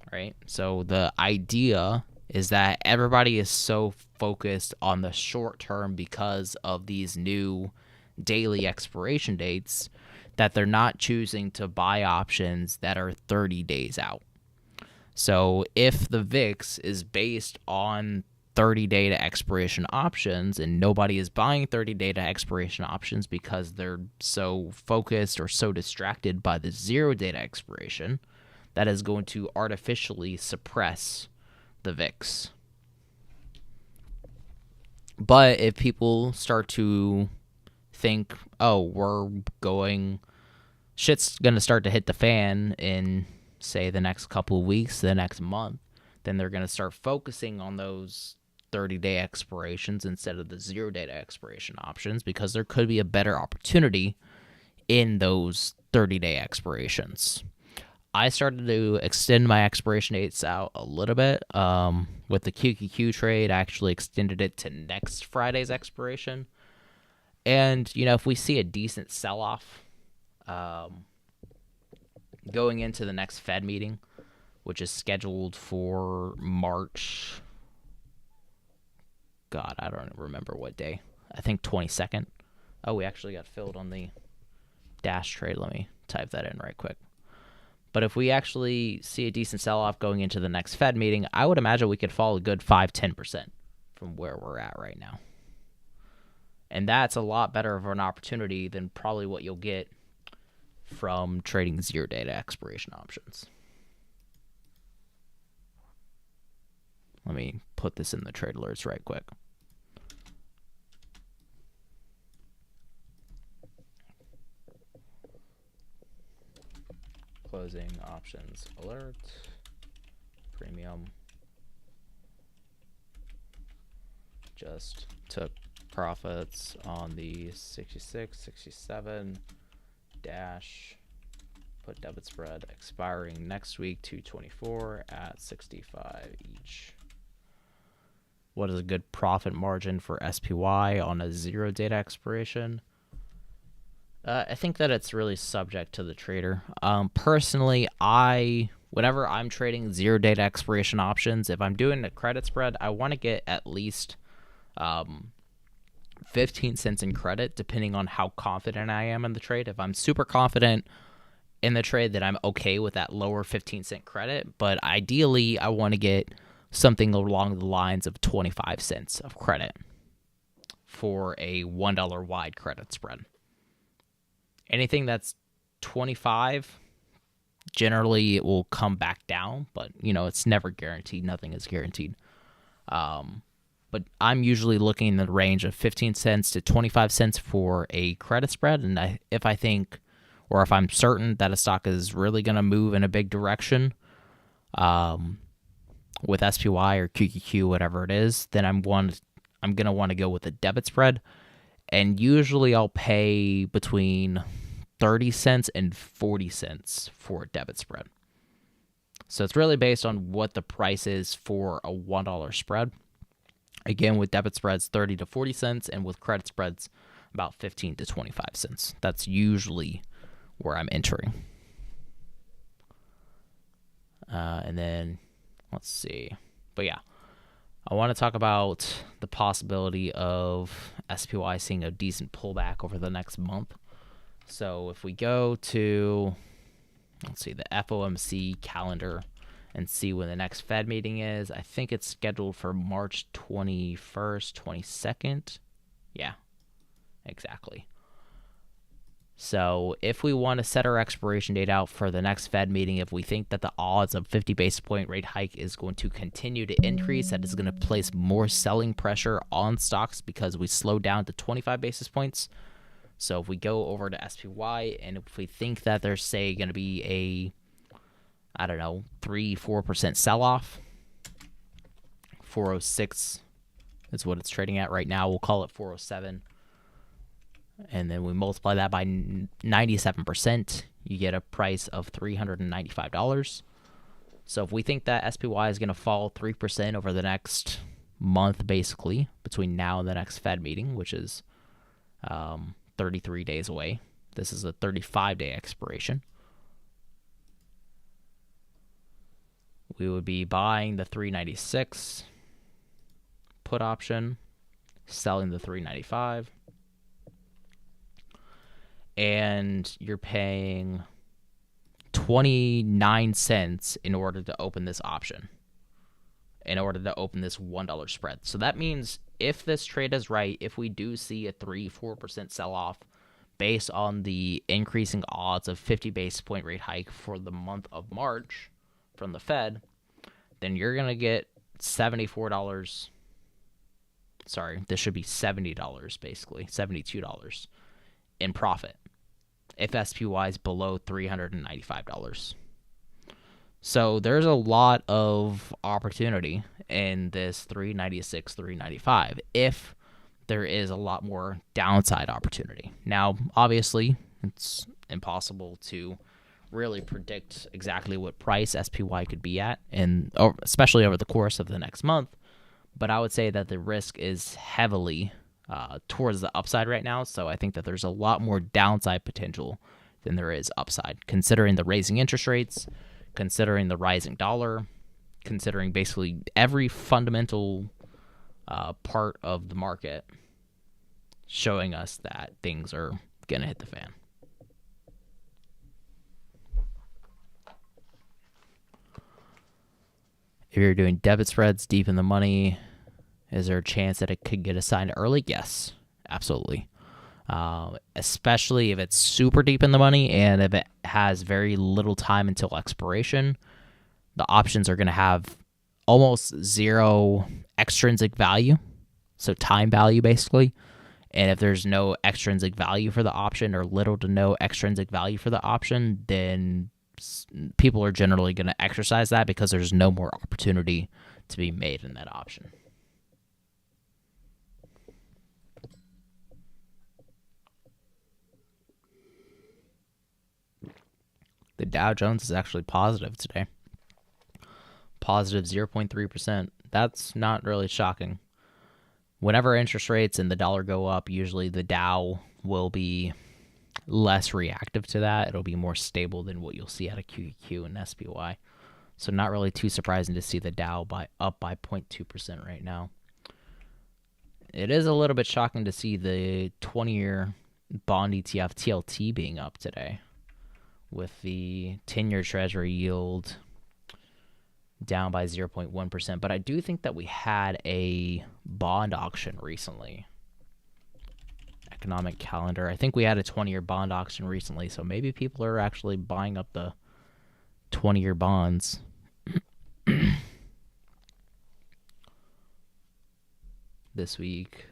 Right? So the idea is that everybody is so focused on the short term because of these new daily expiration dates that they're not choosing to buy options that are 30 days out. So if the VIX is based on 30 data expiration options and nobody is buying 30 data expiration options because they're so focused or so distracted by the zero data expiration, that is going to artificially suppress the VIX. But if people start to think, shit's going to start to hit the fan in, say, the next couple of weeks, the next month, then they're going to start focusing on those 30-day expirations instead of the zero data expiration options, because there could be a better opportunity in those 30-day expirations. I started to extend my expiration dates out a little bit. With the QQQ trade, I actually extended it to next Friday's expiration. And, if we see a decent sell-off going into the next Fed meeting, which is scheduled for March, God, I don't remember what day. I think 22nd. Oh, we actually got filled on the Dash trade. Let me type that in right quick. But if we actually see a decent sell-off going into the next Fed meeting, I would imagine we could fall a good 5-10% from where we're at right now. And that's a lot better of an opportunity than probably what you'll get from trading zero-day to expiration options. Let me put this in the trade alerts right quick. Closing options alert. Premium. Just took profits on the 66, 67 dash. Put debit spread expiring next week, 224 at 65 each. What is a good profit margin for SPY on a zero data expiration? I think that it's really subject to the trader. Personally, whenever I'm trading zero data expiration options, if I'm doing a credit spread, I want to get at least 15 cents in credit, depending on how confident I am in the trade. If I'm super confident in the trade, then I'm okay with that lower 15-cent credit. But ideally, I want to get something along the lines of 25 cents of credit for a $1 wide credit spread. Anything that's 25, generally it will come back down, but it's never guaranteed. Nothing is guaranteed. But I'm usually looking in the range of 15 cents to 25 cents for a credit spread. And if I'm certain that a stock is really going to move in a big direction, with SPY or QQQ, whatever it is, then I'm going to want to go with a debit spread. And usually I'll pay between 30 cents and 40 cents for a debit spread. So it's really based on what the price is for a $1 spread. Again, with debit spreads, 30 to 40 cents, and with credit spreads, about 15 to 25 cents. That's usually where I'm entering. And then, let's see. But yeah, I want to talk about the possibility of SPY seeing a decent pullback over the next month. So if we go to, let's see, the FOMC calendar and see when the next Fed meeting is, I think it's scheduled for March 21st, 22nd. Yeah, exactly. So if we want to set our expiration date out for the next Fed meeting, if we think that the odds of 50 basis point rate hike is going to continue to increase, that is going to place more selling pressure on stocks because we slow down to 25 basis points. So if we go over to SPY and if we think that there's, say, going to be a, 3-4% sell-off, 406 is what it's trading at right now. We'll call it 407. And then we multiply that by 97%, you get a price of $395. So if we think that SPY is going to fall 3% over the next month, basically, between now and the next Fed meeting, which is 33 days away. This is a 35-day expiration. We would be buying the 396 put option, selling the 395. And you're paying 29 cents in order to open this option, in order to open this $1 spread. So that means if this trade is right, if we do see a 3-4% sell-off based on the increasing odds of 50 basis point rate hike for the month of March from the Fed, then you're going to get $74. Sorry, this should be $70 basically, $72 in profit if SPY is below $395. So there's a lot of opportunity in this 396, 395 if there is a lot more downside opportunity. Now, obviously, It's impossible to really predict exactly what price SPY could be at, and especially over the course of the next month. But I would say that the risk is heavily towards the upside right now. So I think that there's a lot more downside potential than there is upside, considering the raising interest rates, considering the rising dollar, considering basically every fundamental part of the market showing us that things are going to hit the fan. If you're doing debit spreads deep in the money, is there a chance that it could get assigned early? Yes, absolutely. Especially if it's super deep in the money and if it has very little time until expiration. The options are going to have almost zero extrinsic value, so time value basically. And if there's no extrinsic value for the option or little to no extrinsic value for the option, then people are generally going to exercise that because there's no more opportunity to be made in that option. The Dow Jones is actually positive today. Positive 0.3%. That's not really shocking. Whenever interest rates and the dollar go up, usually the Dow will be less reactive to that. It'll be more stable than what you'll see out of QQQ and SPY. So not really too surprising to see the Dow up by 0.2% right now. It is a little bit shocking to see the 20-year bond ETF TLT being up today, with the 10-year Treasury yield down by 0.1%. But I do think that we had a bond auction recently. Economic calendar. I think we had a 20-year bond auction recently, so maybe people are actually buying up the 20-year bonds. This week.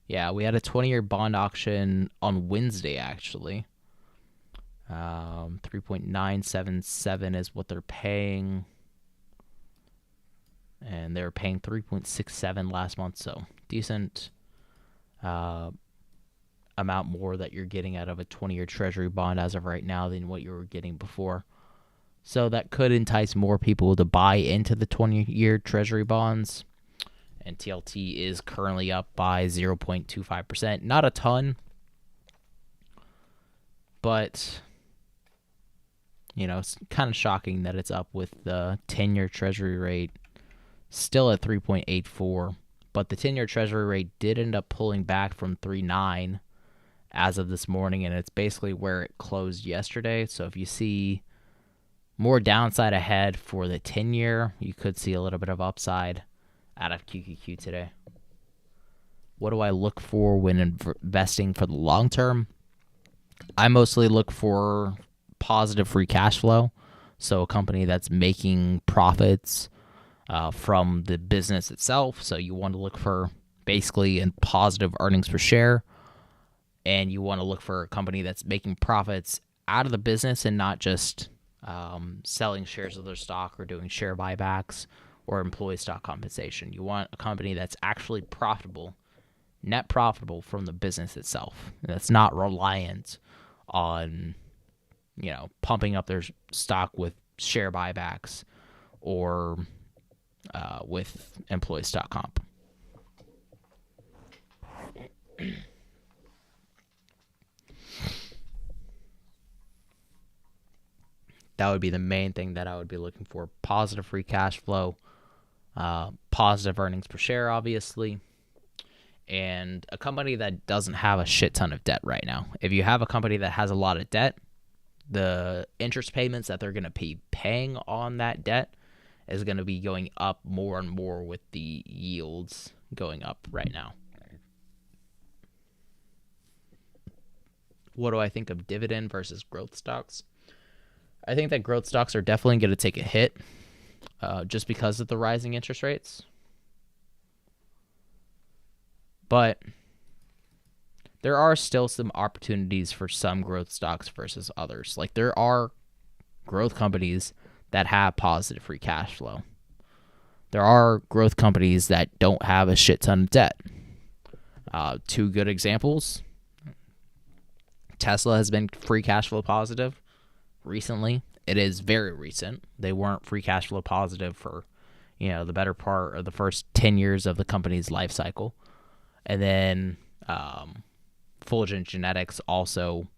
Yeah, we had a 20-year bond auction on Wednesday, actually. 3.977 is what they're paying. And they were paying 3.67 last month, so decent amount more that you're getting out of a 20-year Treasury bond as of right now than what you were getting before. So that could entice more people to buy into the 20-year Treasury bonds. And TLT is currently up by 0.25%. Not a ton, but it's kind of shocking that it's up with the 10-year Treasury rate still at 3.84, but the 10-year Treasury rate did end up pulling back from 3.9 as of this morning, and it's basically where it closed yesterday. So if you see more downside ahead for the 10-year, you could see a little bit of upside out of QQQ today. What do I look for when investing for the long term? I mostly look for positive free cash flow, so a company that's making profits from the business itself. So you want to look for basically in positive earnings per share, and you want to look for a company that's making profits out of the business and not just selling shares of their stock or doing share buybacks or employee stock compensation. You want a company that's actually profitable, net profitable from the business itself, and that's not reliant on pumping up their stock with share buybacks or with employee stock comp. That would be the main thing that I would be looking for. Positive free cash flow, positive earnings per share, obviously, and a company that doesn't have a shit ton of debt right now. If you have a company that has a lot of debt, the interest payments that they're going to be paying on that debt is going to be going up more and more with the yields going up right now. What do I think of dividend versus growth stocks? I think that growth stocks are definitely going to take a hit just because of the rising interest rates. But there are still some opportunities for some growth stocks versus others. Like, there are growth companies that have positive free cash flow. There are growth companies that don't have a shit ton of debt. Two good examples. Tesla has been free cash flow positive recently. It is very recent. They weren't free cash flow positive for, the better part of the first 10 years of the company's life cycle. And then Fulgent Genetics, also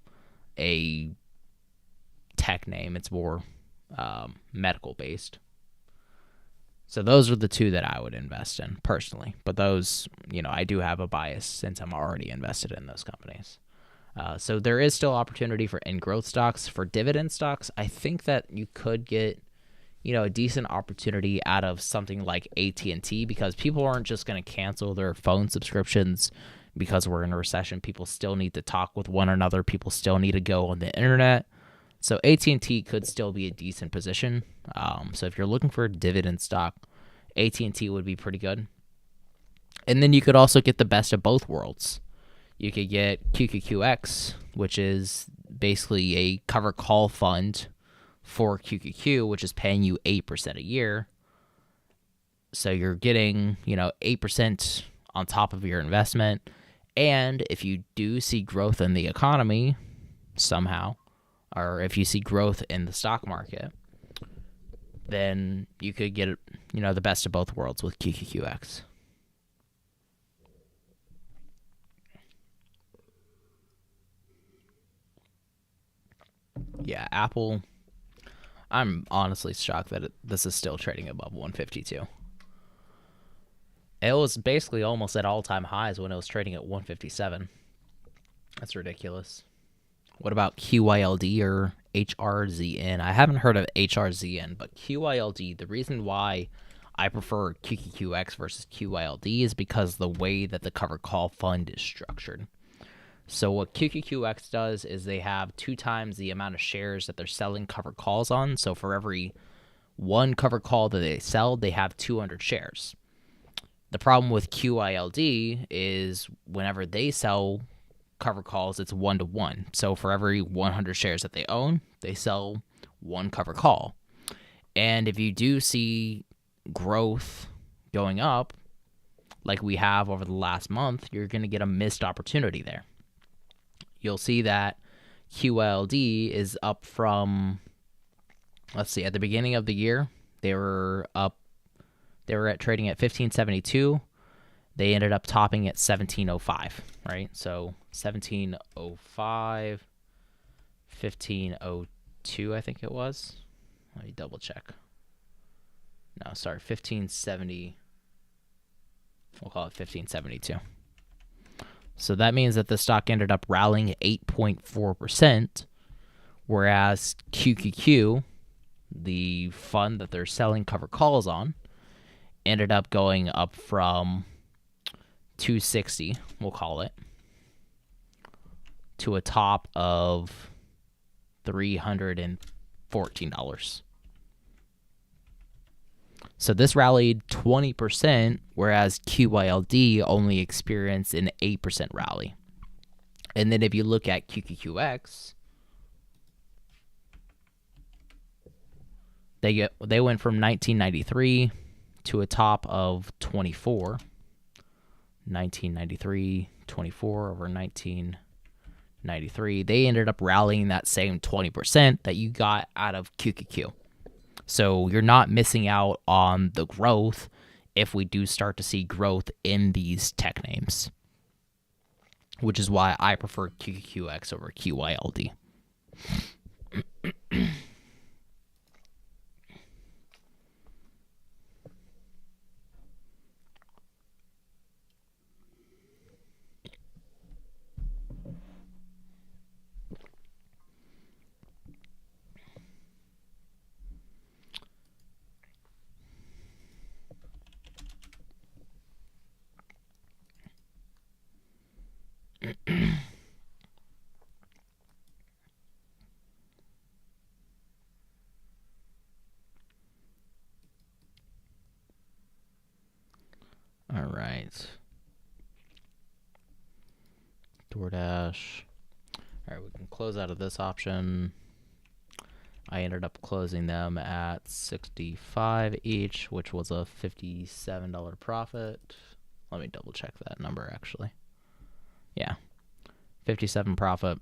a tech name. It's more medical based. So those are the two that I would invest in personally. But those, I do have a bias since I'm already invested in those companies. So there is still opportunity for in-growth stocks. For dividend stocks, I think that you could get, a decent opportunity out of something like AT&T, because people aren't just going to cancel their phone subscriptions because we're in a recession. People still need to talk with one another. People still need to go on the internet. So AT&T could still be a decent position. So if you're looking for a dividend stock, AT&T would be pretty good. And then you could also get the best of both worlds. You could get QQQX, which is basically a covered call fund for QQQ, which is paying you 8% a year. So you're getting, 8% on top of your investment. And if you do see growth in the economy somehow, or if you see growth in the stock market, then you could get, the best of both worlds with QQQX. Yeah, Apple, I'm honestly shocked that this is still trading above 152. It was basically almost at all-time highs when it was trading at 157. That's ridiculous. What about QYLD or HRZN? I haven't heard of HRZN, but QYLD, the reason why I prefer QQQX versus QYLD is because the way that the covered call fund is structured. So what QQQX does is they have 2 times the amount of shares that they're selling covered calls on. So for every one covered call that they sell, they have 200 shares. The problem with QYLD is whenever they sell covered calls, it's 1-to-1. So for every 100 shares that they own, they sell one covered call. And if you do see growth going up, like we have over the last month, you're going to get a missed opportunity there. You'll see that QYLD is up from, let's see, at the beginning of the year, they were at trading at 1572. They ended up topping at 1705, right? So 1705, 1502, I think it was. Let me double check. No, sorry, 1570. We'll call it 1572. So that means that the stock ended up rallying 8.4%, whereas QQQ, the fund that they're selling covered calls on, ended up going up from 260, we'll call it, to a top of $314. So this rallied 20%, whereas QYLD only experienced an 8% rally. And then if you look at QQQX, they went from 1993 to a top of 24. 1993, 24 over 1993. They ended up rallying that same 20% that you got out of QQQ. So you're not missing out on the growth if we do start to see growth in these tech names, which is why I prefer QQQX over QYLD. All right. DoorDash. All right, we can close out of this option. I ended up closing them at $65 each, which was a $57 profit. Let me double check that number actually. Yeah, 57 profit.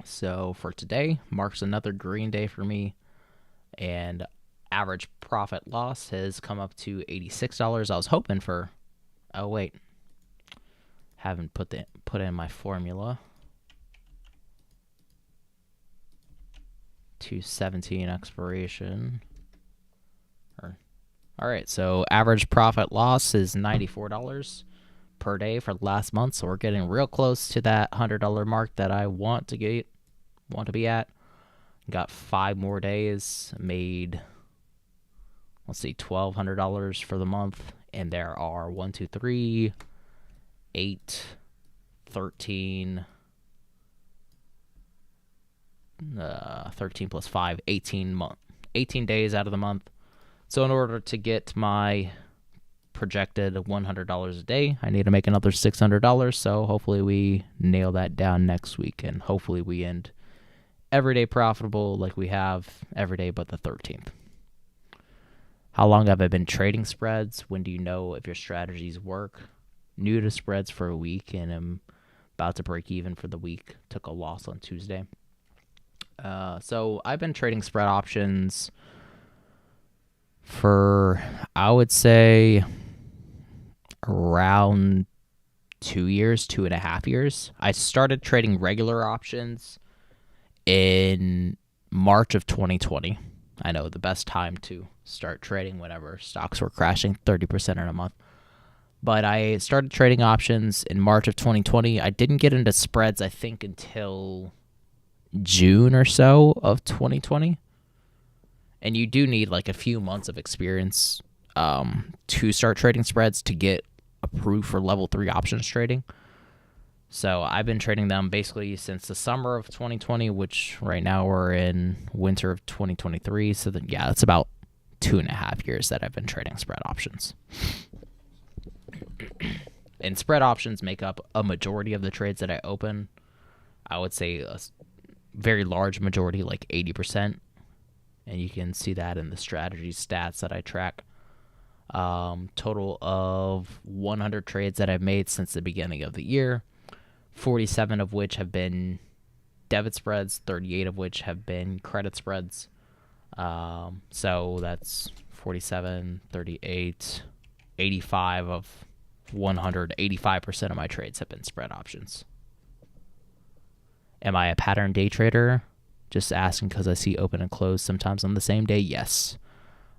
So for today, marks another green day for me, and average profit loss has come up to $86. I was hoping for. Oh wait, haven't put in my formula. 217 expiration. All right, so average profit loss is $94 per day for the last month. So we're getting real close to that $100 mark that I want to be at. Got 5 more days. Made, let's see, $1,200 for the month, and there are 1, 2, 3, 8, 13. 13 plus 5, 18 days out of the month. So in order to get my projected $100 a day, I need to make another $600. So hopefully we nail that down next week, and hopefully we end every day profitable like we have every day but the 13th. How long have I been trading spreads? When do you know if your strategies work? New to spreads for a week, and I'm about to break even for the week. Took a loss on Tuesday. So I've been trading spread options for, I would say, around 2 years, 2.5 years. I started trading regular options in March of 2020. I know the best time to start trading whenever stocks were crashing 30% in a month. But I started trading options in March of 2020. I didn't get into spreads, I think, until June or so of 2020. And you do need like a few months of experience to start trading spreads to get approved for level 3 options trading. So I've been trading them basically since the summer of 2020, which right now we're in winter of 2023. So then, yeah, it's about 2.5 years that I've been trading spread options. And spread options make up a majority of the trades that I open. I would say a very large majority, like 80%. And you can see that in the strategy stats that I track. Total of 100 trades that I've made since the beginning of the year, 47 of which have been debit spreads, 38 of which have been credit spreads. So that's 47, 38, 85 of 100, 85% of my trades have been spread options. Am I a pattern day trader? Just asking because I see open and close sometimes on the same day. Yes.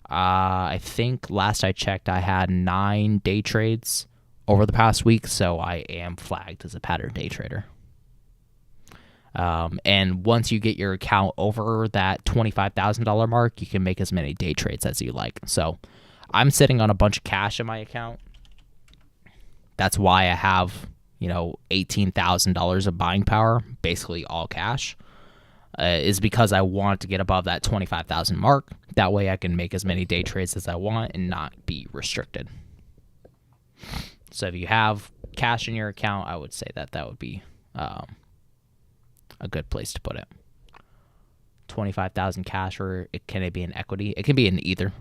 I think last I checked, I had 9 day trades over the past week, so I am flagged as a pattern day trader. And once you get your account over that $25,000 mark, you can make as many day trades as you like. So I'm sitting on a bunch of cash in my account. That's why I have, $18,000 of buying power, basically all cash, is because I want to get above that 25,000 mark. That way I can make as many day trades as I want and not be restricted. So if you have cash in your account, I would say that would be a good place to put it. 25,000 cash, or can it be in equity? It can be in either.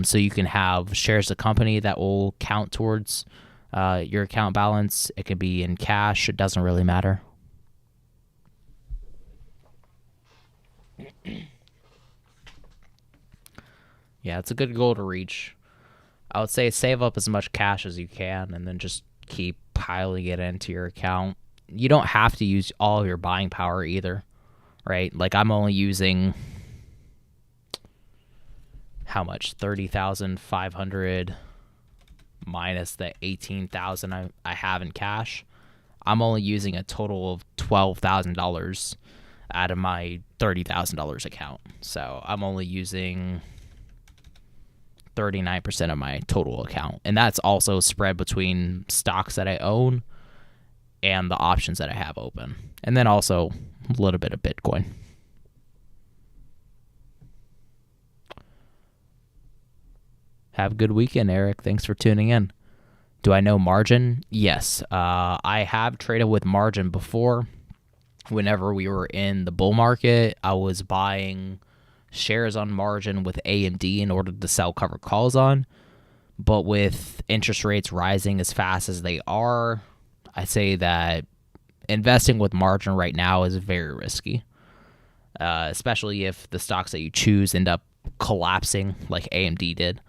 So you can have shares of company that will count towards your account balance. It could be in cash. It doesn't really matter. Yeah, it's a good goal to reach. I would say save up as much cash as you can and then just keep piling it into your account. You don't have to use all of your buying power either, right? Like I'm only using, how much? 30,500 minus the 18,000 I have in cash. I'm only using a total of $12,000 out of my $30,000 account. So I'm only using 39% of my total account. And that's also spread between stocks that I own and the options that I have open. And then also a little bit of Bitcoin. Have a good weekend, Eric. Thanks for tuning in. Do I know margin? Yes. I have traded with margin before. Whenever we were in the bull market, I was buying shares on margin with AMD in order to sell covered calls on. But with interest rates rising as fast as they are, I say that investing with margin right now is very risky, especially if the stocks that you choose end up collapsing like AMD did.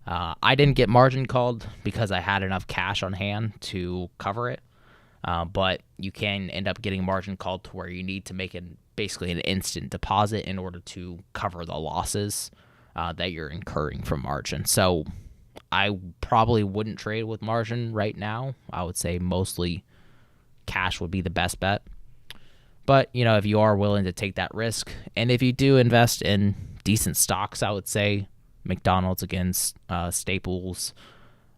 I didn't get margin called because I had enough cash on hand to cover it. But you can end up getting margin called to where you need to make basically an instant deposit in order to cover the losses that you're incurring from margin. So I probably wouldn't trade with margin right now. I would say mostly cash would be the best bet. But, if you are willing to take that risk, and if you do invest in decent stocks, I would say McDonald's against Staples,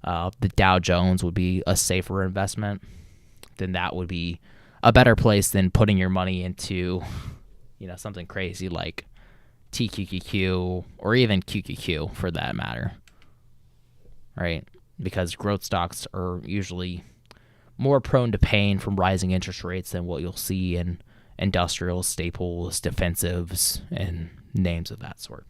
the Dow Jones would be a safer investment. Then that would be a better place than putting your money into, something crazy like TQQQ or even QQQ for that matter, right? Because growth stocks are usually more prone to pain from rising interest rates than what you'll see in industrials, staples, defensives, and names of that sort.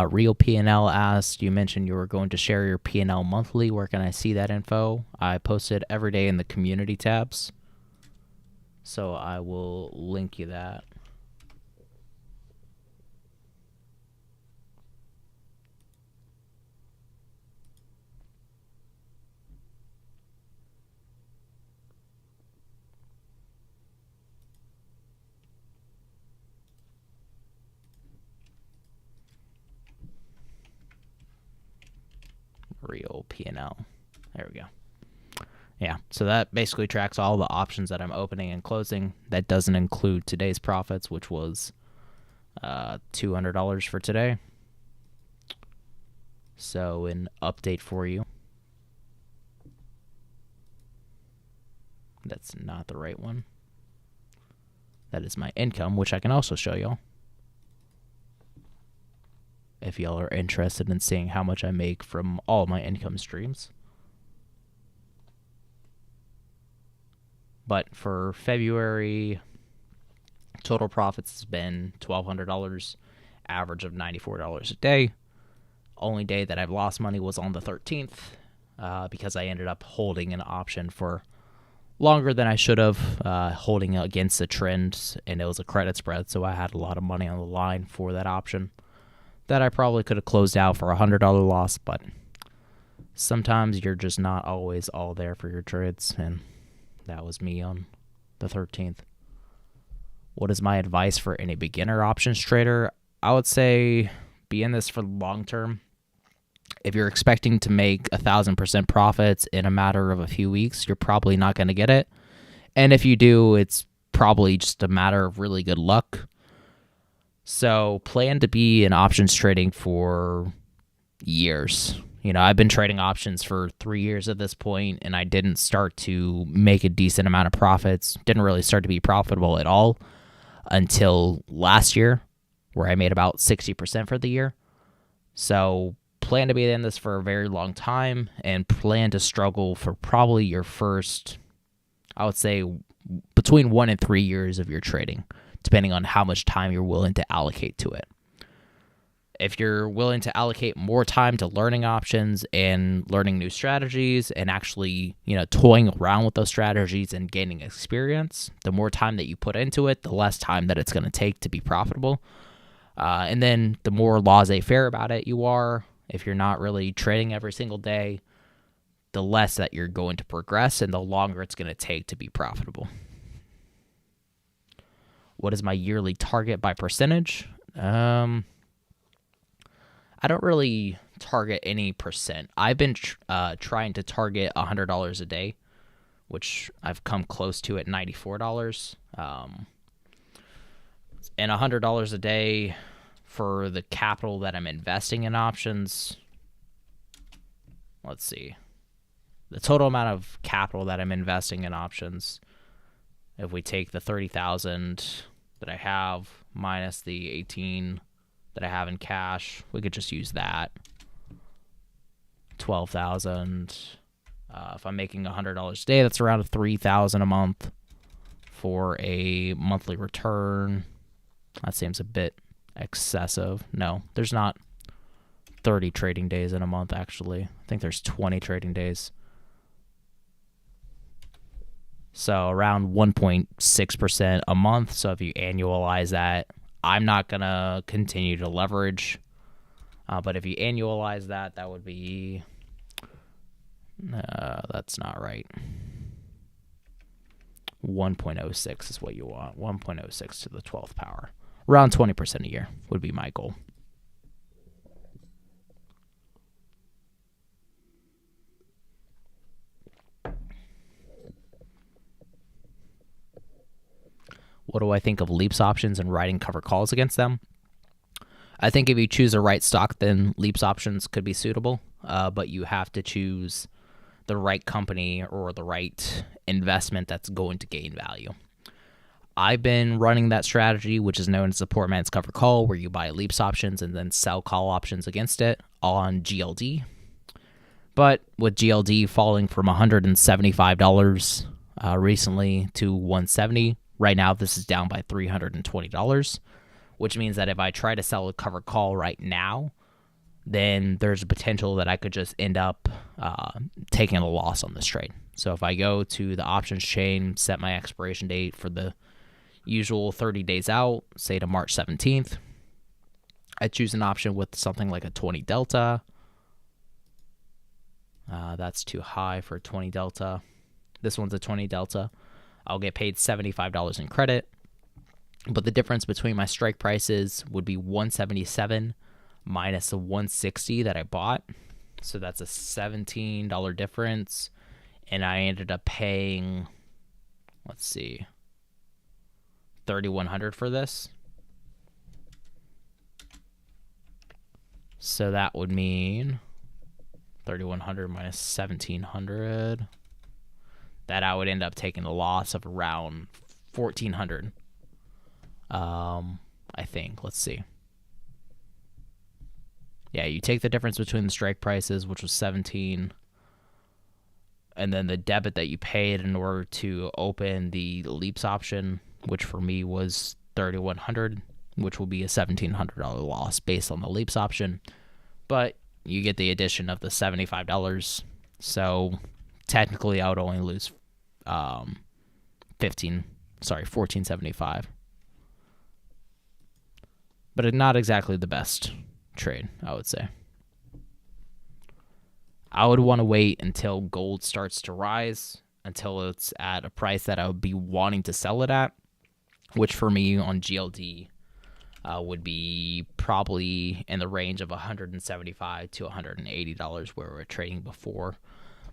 Real P&L asked, you mentioned you were going to share your P&L monthly. Where can I see that info? I post it every day in the community tabs, so I will link you that. Real P&L. There we go. Yeah, so that basically tracks all the options that I'm opening and closing. That doesn't include today's profits, which was $200 for today. So an update for you. That's not the right one. That is my income, which I can also show y'all if y'all are interested in seeing how much I make from all my income streams. But for February, total profits has been $1,200, average of $94 a day. Only day that I've lost money was on the 13th because I ended up holding an option for longer than I should have, holding against the trend, and it was a credit spread, so I had a lot of money on the line for that option that I probably could have closed out for a $100 loss, but sometimes you're just not always all there for your trades, and that was me on the 13th. What is my advice for any beginner options trader? I would say be in this for the long term. If you're expecting to make 1,000% profits in a matter of a few weeks, you're probably not going to get it. And if you do, it's probably just a matter of really good luck. So plan to be in options trading for years. I've been trading options for 3 years at this point, and I didn't start to make a decent amount of profits. Didn't really start to be profitable at all until last year, where I made about 60% for the year. So plan to be in this for a very long time and plan to struggle for probably your first, I would say, between 1 and 3 years of your trading, depending on how much time you're willing to allocate to it. If you're willing to allocate more time to learning options and learning new strategies and actually, toying around with those strategies and gaining experience, the more time that you put into it, the less time that it's going to take to be profitable. And then the more laissez-faire about it you are, if you're not really trading every single day, the less that you're going to progress and the longer it's going to take to be profitable. What is my yearly target by percentage? I don't really target any percent. I've been trying to target $100 a day, which I've come close to at $94. And $100 a day for the capital that I'm investing in options. Let's see. The total amount of capital that I'm investing in options, if we take the 30,000 that I have minus the 18 that I have in cash, we could just use that. 12,000. If I'm making $100 a day, that's around $3,000 a month for a monthly return. That seems a bit excessive. No, there's not 30 trading days in a month, actually. I think there's 20 trading days. So around 1.6% a month. So if you annualize that, I'm not going to continue to leverage. But if you annualize that, that would be... that's not right. 1.06 is what you want. 1.06 to the 12th power. Around 20% a year would be my goal. What do I think of Leaps options and writing cover calls against them? I think if you choose a right stock, then Leaps options could be suitable, but you have to choose the right company or the right investment that's going to gain value. I've been running that strategy, which is known as the poor man's cover call, where you buy Leaps options and then sell call options against it on GLD. But with GLD falling from $175 recently to $170, right now this is down by $320, which means that if I try to sell a cover call right now, then there's a potential that I could just end up taking a loss on this trade. So if I go to the options chain, set my expiration date for the usual 30 days out, say to March 17th, I choose an option with something like a 20 delta. That's too high for a 20 delta. This one's a 20 delta. I'll get paid $75 in credit. But the difference between my strike prices would be $177 minus the $160 that I bought. So that's a $17 difference. And I ended up paying, let's see, $3,100 for this. So that would mean $3,100 minus $1,700. That I would end up taking a loss of around $1,400. I think. Let's see. Yeah, you take the difference between the strike prices, which was 17, and then the debit that you paid in order to open the Leaps option, which for me was $3,100, which will be a $1,700 loss based on the Leaps option. But you get the addition of the $75. So technically I would only lose $1,475. But not exactly the best trade, I would say. I would want to wait until gold starts to rise, until it's at a price that I would be wanting to sell it at, which for me on GLD would be probably in the range of $175 to $180 where we were trading before.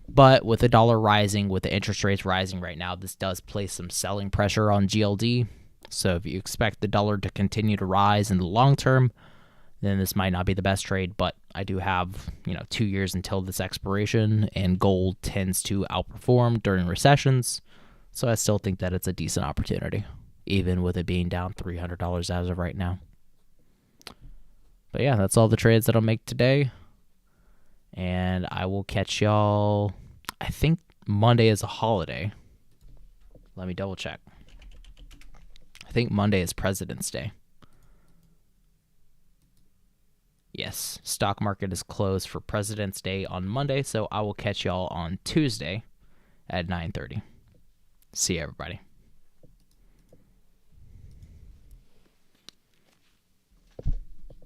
But with the dollar rising, with the interest rates rising right now, this does place some selling pressure on GLD. So if you expect the dollar to continue to rise in the long term, then this might not be the best trade. But I do have 2 years until this expiration, and gold tends to outperform during recessions. So I still think that it's a decent opportunity, even with it being down $300 as of right now. But yeah, that's all the trades that I'll make today. And I will catch y'all, I think Monday is a holiday. Let me double check. I think Monday is President's Day. Yes, stock market is closed for President's Day on Monday, so I will catch y'all on Tuesday at 9:30. See you, everybody.